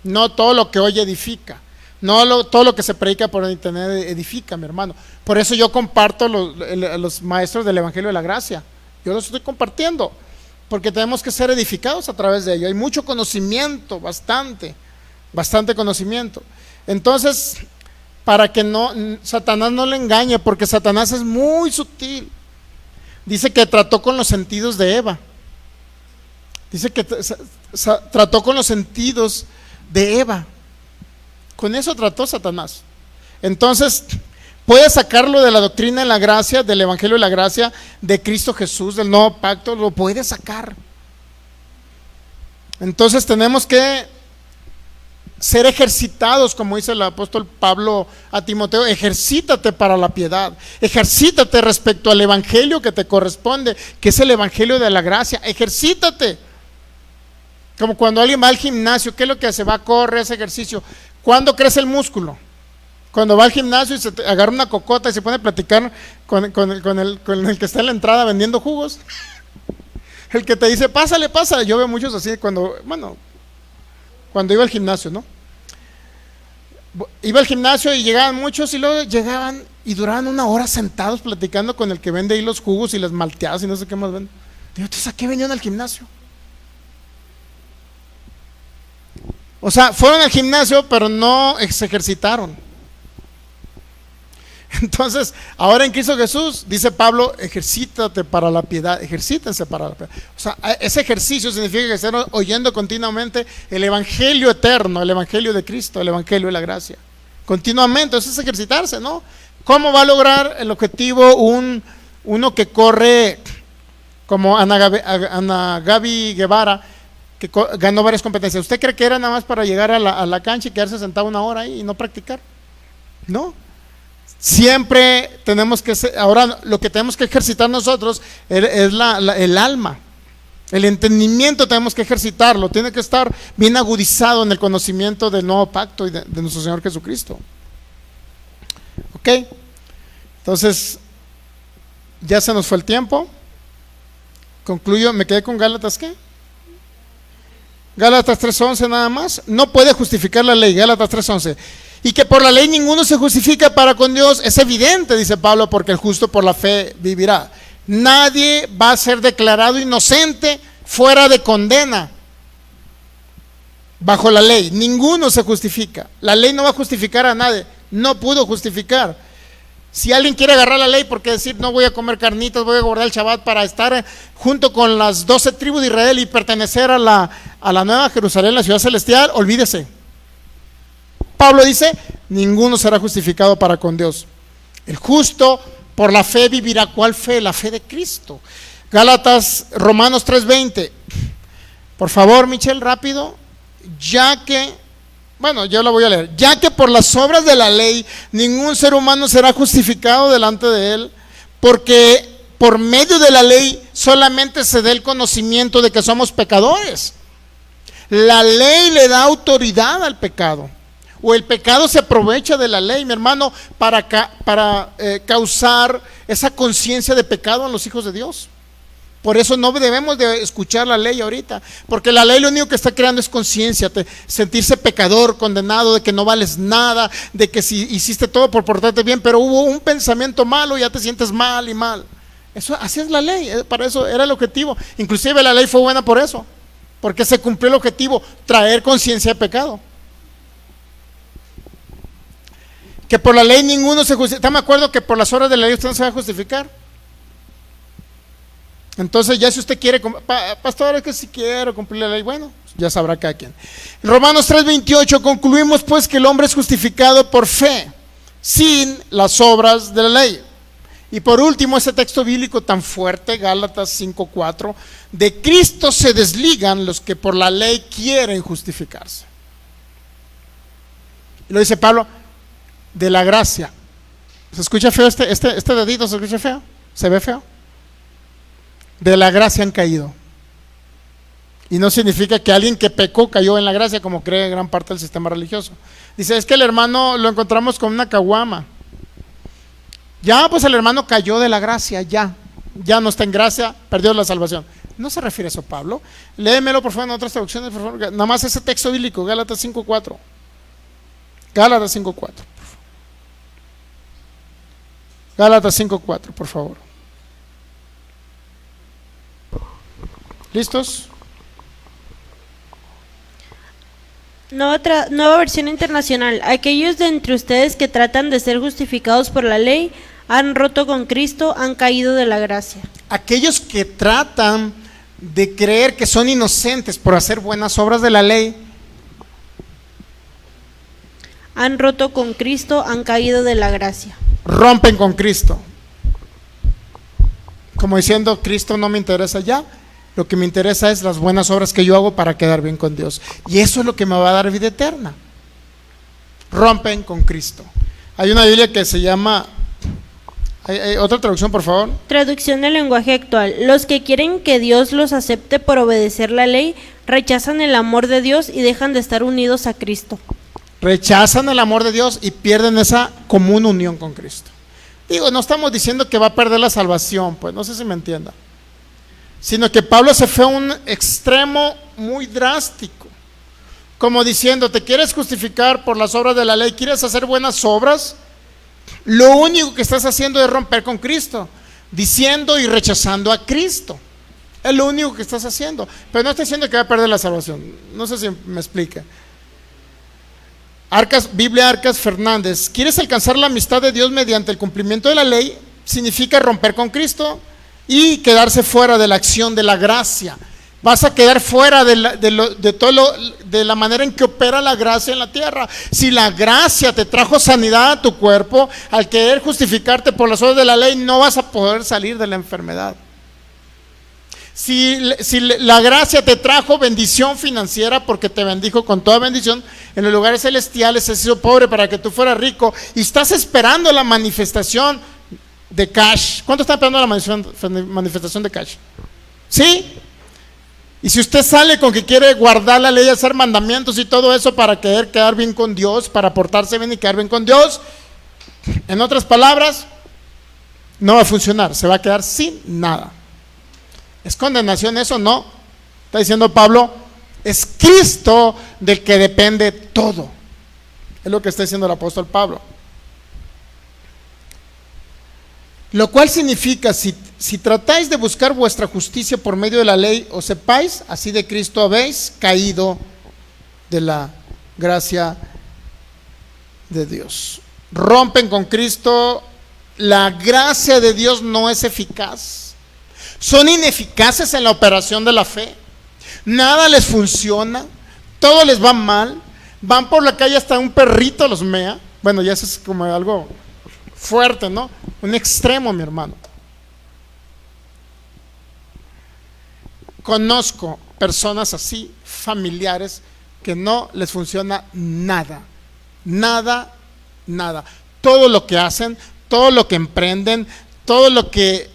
No todo lo que oye edifica. No todo lo que se predica por internet edifica, mi hermano. Por eso yo comparto los maestros del Evangelio de la Gracia. Yo los estoy compartiendo, porque tenemos que ser edificados a través de ello. Hay mucho conocimiento, bastante conocimiento. Entonces, para que Satanás no le engañe, porque Satanás es muy sutil. Dice que trató con los sentidos de Eva. Dice que trató con los sentidos de Eva. Con eso trató Satanás. Entonces, puede sacarlo de la doctrina de la gracia, del Evangelio de la Gracia, de Cristo Jesús, del nuevo pacto, lo puede sacar. Entonces tenemos que ser ejercitados, como dice el apóstol Pablo a Timoteo, ejercítate para la piedad, ejercítate respecto al evangelio que te corresponde, que es el evangelio de la gracia, ejercítate. Como cuando alguien va al gimnasio, ¿qué es lo que hace? Va a correr, ese ejercicio. ¿Cuándo crece el músculo? Cuando va al gimnasio y se agarra una cocota y se pone a platicar con el que está en la entrada vendiendo jugos. El que te dice, pásale. Yo veo muchos así cuando iba al gimnasio, ¿no? Iba al gimnasio y llegaban muchos y luego llegaban y duraban 1 hora sentados platicando con el que vende ahí los jugos y las malteadas y no sé qué más venden. Digo, ¿entonces a qué venían al gimnasio? O sea, fueron al gimnasio pero no se ejercitaron. Entonces, ahora en Cristo Jesús, dice Pablo, ejercítate para la piedad, ejercítense para la piedad. O sea, ese ejercicio significa que estén oyendo continuamente el evangelio eterno, el evangelio de Cristo, el evangelio de la gracia. Continuamente, eso es ejercitarse, ¿no? ¿Cómo va a lograr el objetivo uno que corre como Ana Gaby Guevara, que ganó varias competencias? ¿Usted cree que era nada más para llegar a la cancha y quedarse sentado 1 hora ahí y no practicar? No. Siempre tenemos que ahora lo que tenemos que ejercitar nosotros es el alma, el entendimiento. Tenemos que ejercitarlo, tiene que estar bien agudizado en el conocimiento del nuevo pacto y de nuestro Señor Jesucristo. Ok, entonces ya se nos fue el tiempo. Concluyo, me quedé con Gálatas, ¿qué? Gálatas 3:11 nada más. No puede justificar la ley, Gálatas 3:11. Y que por la ley ninguno se justifica para con Dios, es evidente, dice Pablo, porque el justo por la fe vivirá. Nadie va a ser declarado inocente fuera de condena bajo la ley. Ninguno se justifica. La ley no va a justificar a nadie, no pudo justificar. Si alguien quiere agarrar la ley porque decir, no voy a comer carnitas, voy a guardar el Shabbat para estar junto con las 12 tribus de Israel y pertenecer a la nueva Jerusalén, la ciudad celestial, olvídese. Pablo dice, ninguno será justificado para con Dios. El justo por la fe vivirá. ¿Cuál fe? La fe de Cristo. Romanos 3:20. Por favor, Michelle, rápido. Yo la voy a leer. Ya que por las obras de la ley ningún ser humano será justificado delante de él, porque por medio de la ley solamente se da el conocimiento de que somos pecadores. La ley le da autoridad al pecado, o el pecado se aprovecha de la ley, mi hermano, para causar esa conciencia de pecado en los hijos de Dios. Por eso no debemos de escuchar la ley ahorita, porque la ley lo único que está creando es conciencia, sentirse pecador, condenado, de que no vales nada, de que si hiciste todo por portarte bien, pero hubo un pensamiento malo, ya te sientes mal y mal. Eso, así es la ley, para eso era el objetivo. Inclusive la ley fue buena por eso, porque se cumplió el objetivo, traer conciencia de pecado. Que por la ley ninguno se justifica. ¿Está de acuerdo que por las obras de la ley usted no se va a justificar? Entonces ya si usted quiere, pastor, es que si quiero cumplir la ley, bueno, ya sabrá cada quien. Romanos 3:28, concluimos pues que el hombre es justificado por fe, sin las obras de la ley. Y por último, ese texto bíblico tan fuerte, Gálatas 5:4, de Cristo se desligan los que por la ley quieren justificarse. Y lo dice Pablo, de la gracia. ¿Se escucha feo este dedito? ¿Se escucha feo? ¿Se ve feo? De la gracia han caído. Y no significa que alguien que pecó cayó en la gracia, como cree gran parte del sistema religioso. Dice, es que el hermano lo encontramos con una caguama. Ya, pues el hermano cayó de la gracia, ya no está en gracia, perdió la salvación. No se refiere a eso, Pablo. Léemelo por favor en otras traducciones, por favor. Nada más ese texto bíblico, Gálatas 5:4. Gálatas 5:4. Gálatas 5:4, por favor. ¿Listos? Nueva versión internacional. Aquellos de entre ustedes que tratan de ser justificados por la ley han roto con Cristo, han caído de la gracia. Aquellos que tratan de creer que son inocentes por hacer buenas obras de la ley, han roto con Cristo, han caído de la gracia. Rompen con Cristo. Como diciendo, Cristo no me interesa ya. Lo que me interesa es las buenas obras que yo hago para quedar bien con Dios. Y eso es lo que me va a dar vida eterna. Rompen con Cristo. Hay una Biblia que se llama... ¿Hay otra traducción, por favor? Traducción del lenguaje actual. Los que quieren que Dios los acepte por obedecer la ley, rechazan el amor de Dios y dejan de estar unidos a Cristo. Rechazan el amor de Dios y pierden esa común unión con Cristo. Digo, no estamos diciendo que va a perder la salvación, pues no sé si me entienda. Sino que Pablo se fue a un extremo muy drástico, como diciendo, ¿te quieres justificar por las obras de la ley? ¿Quieres hacer buenas obras? Lo único que estás haciendo es romper con Cristo, diciendo y rechazando a Cristo. Es lo único que estás haciendo, pero no está diciendo que va a perder la salvación. No sé si me explica. Biblia Arcas Fernández, ¿quieres alcanzar la amistad de Dios mediante el cumplimiento de la ley? Significa romper con Cristo y quedarse fuera de la acción de la gracia. Vas a quedar fuera de la manera en que opera la gracia en la tierra. Si la gracia te trajo sanidad a tu cuerpo, al querer justificarte por las obras de la ley, no vas a poder salir de la enfermedad. Si la gracia te trajo bendición financiera, porque te bendijo con toda bendición en los lugares celestiales, has sido pobre para que tú fueras rico, y estás esperando la manifestación de cash. ¿Cuánto está esperando la manifestación de cash? ¿Sí? Y si usted sale con que quiere guardar la ley, hacer mandamientos y todo eso para querer quedar bien con Dios, para portarse bien y quedar bien con Dios, en otras palabras, no va a funcionar, se va a quedar sin nada. ¿Es condenación eso? No. Está diciendo Pablo, es Cristo del que depende todo. Es lo que está diciendo el apóstol Pablo. Lo cual significa, si tratáis de buscar vuestra justicia por medio de la ley, os sepáis, así de Cristo habéis caído de la gracia de Dios. Rompen con Cristo, la gracia de Dios no es eficaz. Son ineficaces en la operación de la fe. Nada les funciona, todo les va mal. Van por la calle hasta un perrito los mea. Bueno, ya eso es como algo fuerte, ¿no? Un extremo, mi hermano. Conozco personas así, familiares, que no les funciona nada. Nada. Todo lo que hacen, todo lo que emprenden, todo lo que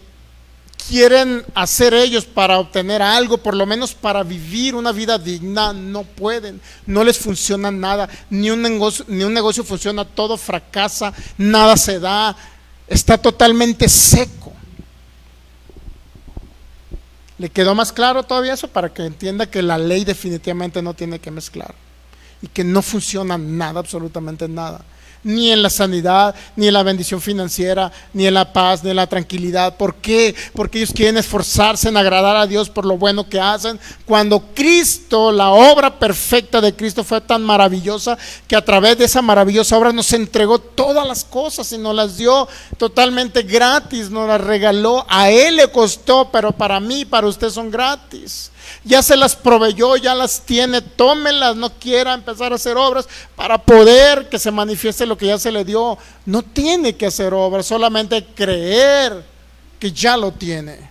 quieren hacer ellos para obtener algo, por lo menos para vivir una vida digna, no pueden, no les funciona nada, ni un negocio funciona, todo fracasa, nada se da, está totalmente seco. ¿Le quedó más claro todavía eso? Para que entienda que la ley definitivamente no tiene que mezclar y que no funciona nada, absolutamente nada. Ni en la sanidad, ni en la bendición financiera, ni en la paz, ni en la tranquilidad. ¿Por qué? Porque ellos quieren esforzarse en agradar a Dios por lo bueno que hacen, cuando Cristo, la obra perfecta de Cristo fue tan maravillosa, que a través de esa maravillosa obra nos entregó todas las cosas y nos las dio totalmente gratis, nos las regaló. A Él le costó, pero para mí, para usted son gratis. Ya se las proveyó, ya las tiene, tómenlas, no quiera empezar a hacer obras para poder que se manifieste lo que ya se le dio. No tiene que hacer obras, solamente creer que ya lo tiene.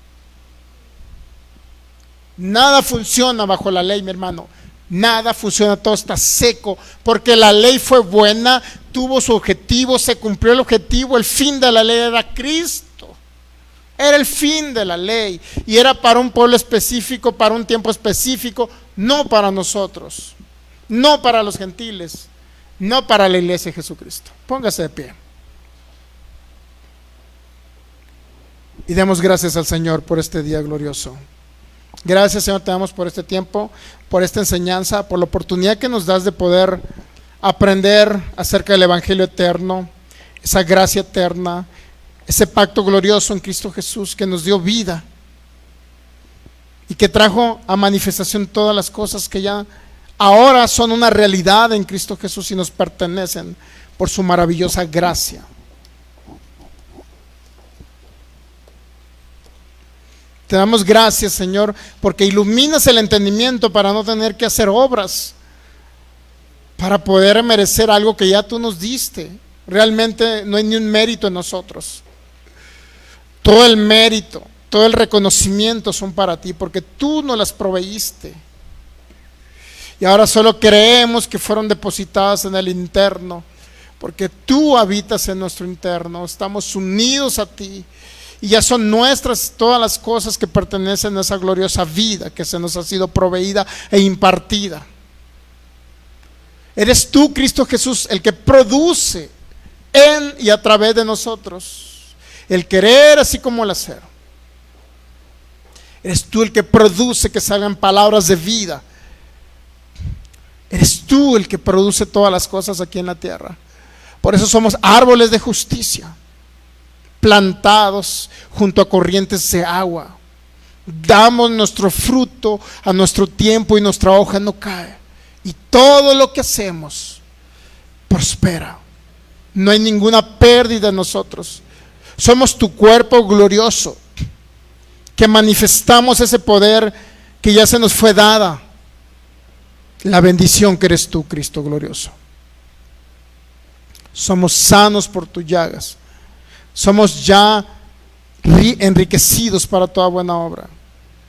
Nada funciona bajo la ley, mi hermano. Nada funciona, todo está seco, porque la ley fue buena, tuvo su objetivo, se cumplió el objetivo. El fin de la ley era Cristo. Era el fin de la ley y era para un pueblo específico, para un tiempo específico, no para nosotros, no para los gentiles, no para la iglesia de Jesucristo. Póngase de pie y demos gracias al Señor por este día glorioso. Gracias, Señor, te damos por este tiempo, por esta enseñanza, por la oportunidad que nos das de poder aprender acerca del Evangelio eterno, esa gracia eterna, ese pacto glorioso en Cristo Jesús que nos dio vida y que trajo a manifestación todas las cosas que ya ahora son una realidad en Cristo Jesús y nos pertenecen por su maravillosa gracia. Te damos gracias, Señor, porque iluminas el entendimiento para no tener que hacer obras, para poder merecer algo que ya tú nos diste. Realmente no hay ni un mérito en nosotros. Todo el mérito, todo el reconocimiento son para ti, porque tú nos las proveíste. Y ahora solo creemos que fueron depositadas en el interno, porque tú habitas en nuestro interno, estamos unidos a ti, y ya son nuestras todas las cosas que pertenecen a esa gloriosa vida que se nos ha sido proveída e impartida. Eres tú, Cristo Jesús, el que produce en y a través de nosotros el querer así como el hacer. Eres tú el que produce que salgan palabras de vida. Eres tú el que produce todas las cosas aquí en la tierra. Por eso somos árboles de justicia, plantados junto a corrientes de agua. Damos nuestro fruto a nuestro tiempo y nuestra hoja no cae. Y todo lo que hacemos prospera. No hay ninguna pérdida en nosotros. Somos tu cuerpo glorioso, que manifestamos ese poder que ya se nos fue dada, la bendición que eres tú, Cristo glorioso. Somos sanos por tus llagas, somos ya enriquecidos para toda buena obra.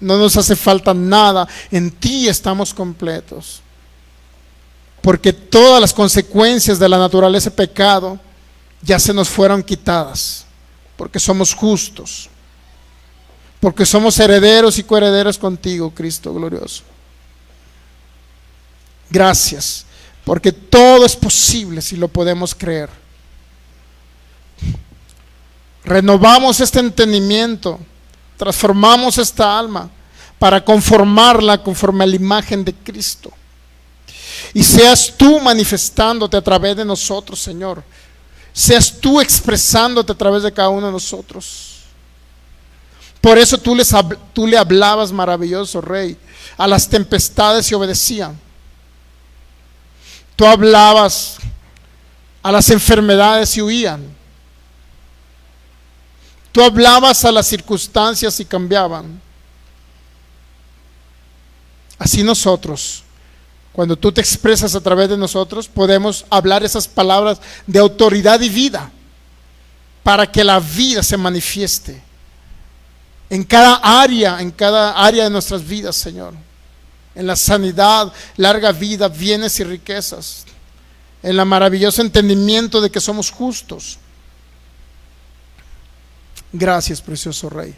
No nos hace falta nada, en ti estamos completos, porque todas las consecuencias de la naturaleza de pecado ya se nos fueron quitadas. Porque somos justos, porque somos herederos y coherederos contigo, Cristo glorioso. Gracias, porque todo es posible si lo podemos creer. Renovamos este entendimiento, transformamos esta alma para conformarla conforme a la imagen de Cristo. Y seas tú manifestándote a través de nosotros, Señor. Seas tú expresándote a través de cada uno de nosotros. Por eso tú le hablabas, maravilloso Rey, a las tempestades y obedecían. Tú hablabas a las enfermedades y huían. Tú hablabas a las circunstancias y cambiaban. Así nosotros, cuando tú te expresas a través de nosotros, podemos hablar esas palabras de autoridad y vida para que la vida se manifieste en cada área de nuestras vidas, Señor. En la sanidad, larga vida, bienes y riquezas. En el maravilloso entendimiento de que somos justos. Gracias, precioso Rey.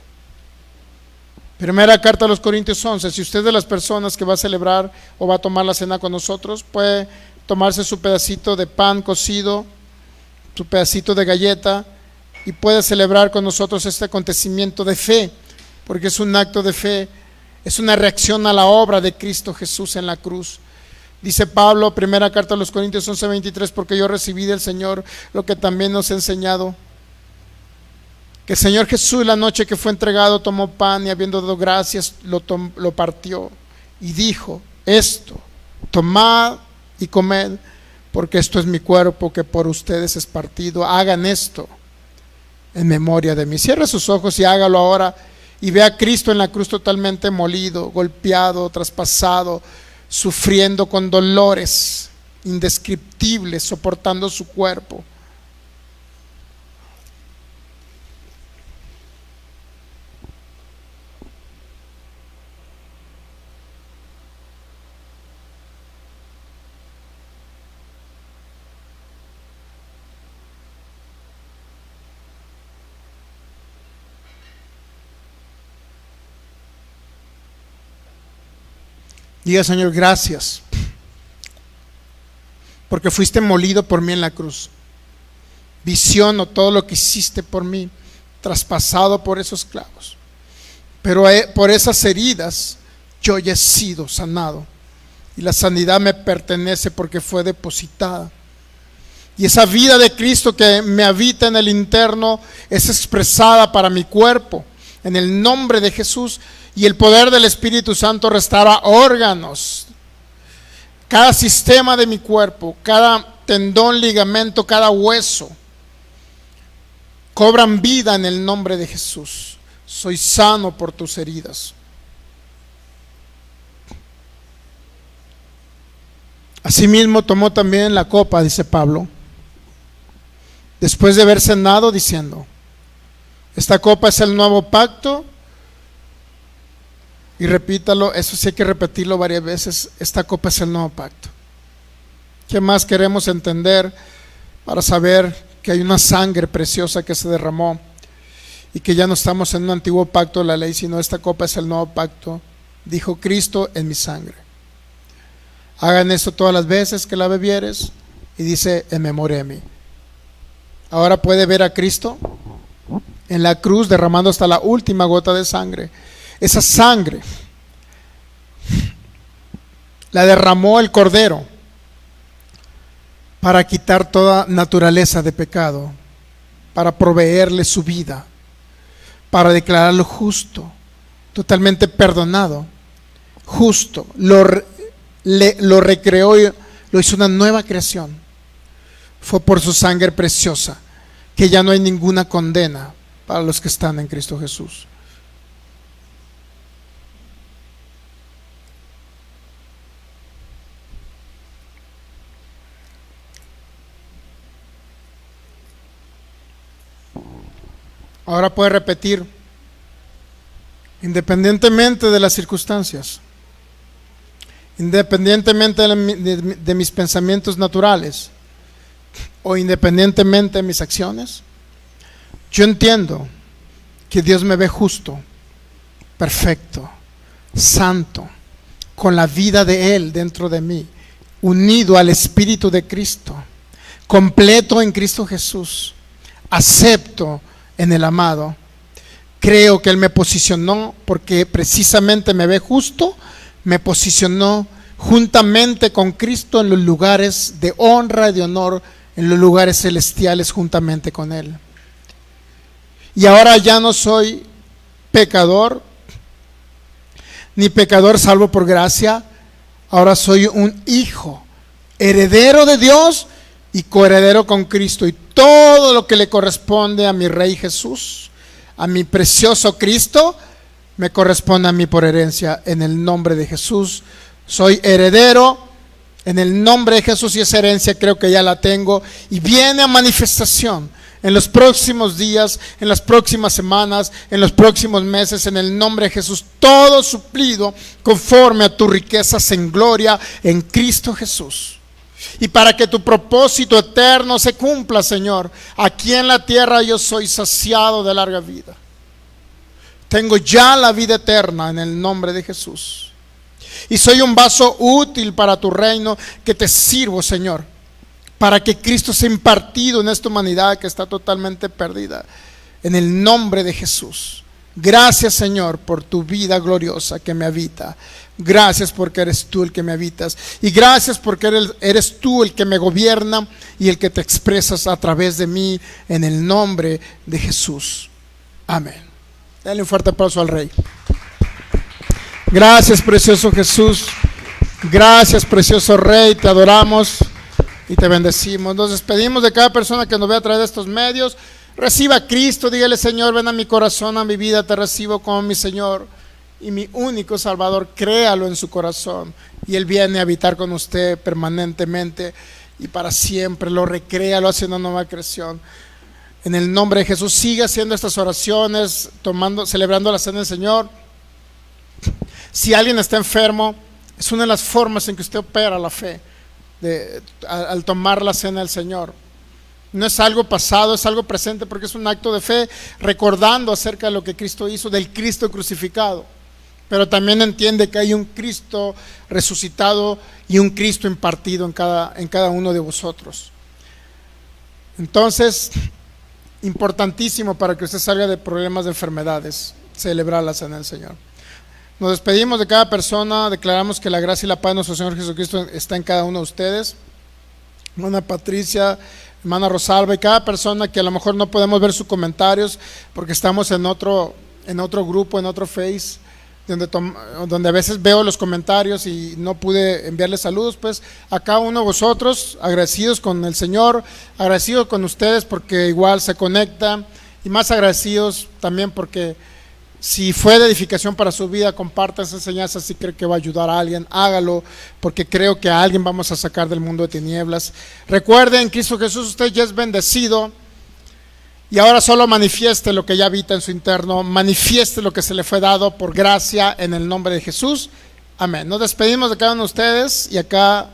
Primera carta a los Corintios 11. Si usted es de las personas que va a celebrar o va a tomar la cena con nosotros, puede tomarse su pedacito de pan cocido, su pedacito de galleta, y puede celebrar con nosotros este acontecimiento de fe, porque es un acto de fe, es una reacción a la obra de Cristo Jesús en la cruz. Dice Pablo, primera carta a los Corintios 11:23, porque yo recibí del Señor lo que también nos he enseñado, que el Señor Jesús, la noche que fue entregado, tomó pan y habiendo dado gracias, lo partió y dijo: esto, tomad y comed, porque esto es mi cuerpo que por ustedes es partido. Hagan esto en memoria de mí. Cierre sus ojos y hágalo ahora, y ve a Cristo en la cruz totalmente molido, golpeado, traspasado, sufriendo con dolores indescriptibles, soportando su cuerpo. Diga: Señor, gracias, porque fuiste molido por mí en la cruz. Visiono todo lo que hiciste por mí, traspasado por esos clavos. Pero por esas heridas yo ya he sido sanado, y la sanidad me pertenece porque fue depositada. Y esa vida de Cristo que me habita en el interno es expresada para mi cuerpo, en el nombre de Jesús. Y el poder del Espíritu Santo restaura órganos, cada sistema de mi cuerpo, cada tendón, ligamento, cada hueso, cobran vida en el nombre de Jesús. Soy sano por tus heridas. Asimismo tomó también la copa, dice Pablo, después de haber cenado, diciendo: esta copa es el nuevo pacto. Y repítalo, eso sí hay que repetirlo varias veces: esta copa es el nuevo pacto. ¿Qué más queremos entender para saber que hay una sangre preciosa que se derramó y que ya no estamos en un antiguo pacto de la ley, sino esta copa es el nuevo pacto? Dijo Cristo: en mi sangre. Hagan esto todas las veces que la bebieres, y dice: en memoria de mí. Ahora puede ver a Cristo en la cruz derramando hasta la última gota de sangre. Esa sangre la derramó el Cordero para quitar toda naturaleza de pecado, para proveerle su vida, para declararlo justo, totalmente perdonado, justo. Lo recreó y lo hizo una nueva creación. Fue por su sangre preciosa que ya no hay ninguna condena para los que están en Cristo Jesús. Ahora puede repetir: independientemente de las circunstancias, independientemente de mis pensamientos naturales, o independientemente de mis acciones, yo entiendo que Dios me ve justo, perfecto, santo, con la vida de Él dentro de mí, unido al Espíritu de Cristo, completo en Cristo Jesús. Acepto en el amado. Creo que Él me posicionó, porque precisamente me ve justo, me posicionó juntamente con Cristo en los lugares de honra y de honor, en los lugares celestiales juntamente con Él. Y ahora ya no soy pecador, ni pecador salvo por gracia. Ahora soy un hijo, heredero de Dios y coheredero con Cristo, y todo lo que le corresponde a mi Rey Jesús, a mi precioso Cristo, me corresponde a mí por herencia. En el nombre de Jesús soy heredero, en el nombre de Jesús, y esa herencia creo que ya la tengo, y viene a manifestación en los próximos días, en las próximas semanas, en los próximos meses, en el nombre de Jesús, todo suplido conforme a tus riquezas en gloria en Cristo Jesús. Y para que tu propósito eterno se cumpla, Señor, aquí en la tierra yo soy saciado de larga vida. Tengo ya la vida eterna en el nombre de Jesús. Y soy un vaso útil para tu reino, que te sirvo, Señor, para que Cristo sea impartido en esta humanidad que está totalmente perdida. En el nombre de Jesús. Gracias, Señor, por tu vida gloriosa que me habita. Gracias porque eres tú el que me habitas. Y gracias porque eres tú el que me gobierna y el que te expresas a través de mí, en el nombre de Jesús. Amén. Dale un fuerte aplauso al Rey. Gracias, precioso Jesús. Gracias, precioso Rey. Te adoramos y te bendecimos. Nos despedimos de cada persona que nos vea a través de estos medios. Reciba a Cristo, dígale: Señor, ven a mi corazón, a mi vida, te recibo como mi Señor y mi único Salvador. Créalo en su corazón y Él viene a habitar con usted permanentemente y para siempre. Lo recrea, lo hace una nueva creación. En el nombre de Jesús, siga haciendo estas oraciones, celebrando la cena del Señor. Si alguien está enfermo, es una de las formas en que usted opera la fe, al tomar la cena del Señor. No es algo pasado, es algo presente, porque es un acto de fe, recordando acerca de lo que Cristo hizo, del Cristo crucificado. Pero también entiende que hay un Cristo resucitado y un Cristo impartido en cada uno de vosotros. Entonces, importantísimo para que usted salga de problemas de enfermedades, celebrar la cena del Señor. Nos despedimos de cada persona, declaramos que la gracia y la paz de nuestro Señor Jesucristo está en cada uno de ustedes. Hermana Patricia, hermana Rosalba, y cada persona que a lo mejor no podemos ver sus comentarios porque estamos en otro grupo, en otro Face, donde a veces veo los comentarios y no pude enviarles saludos. Pues a cada uno de vosotros, agradecidos con el Señor, agradecidos con ustedes porque igual se conectan, y más agradecidos también porque si fue de edificación para su vida, comparta esa enseñanza. Si cree que va a ayudar a alguien, hágalo, porque creo que a alguien vamos a sacar del mundo de tinieblas. Recuerden, en Cristo Jesús usted ya es bendecido, y ahora solo manifieste lo que ya habita en su interno, manifieste lo que se le fue dado por gracia en el nombre de Jesús. Amén. Nos despedimos de cada uno de ustedes, y acá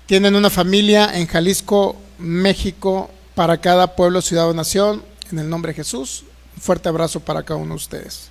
tienen una familia en Jalisco, México, para cada pueblo, ciudad o nación, en el nombre de Jesús. Un fuerte abrazo para cada uno de ustedes.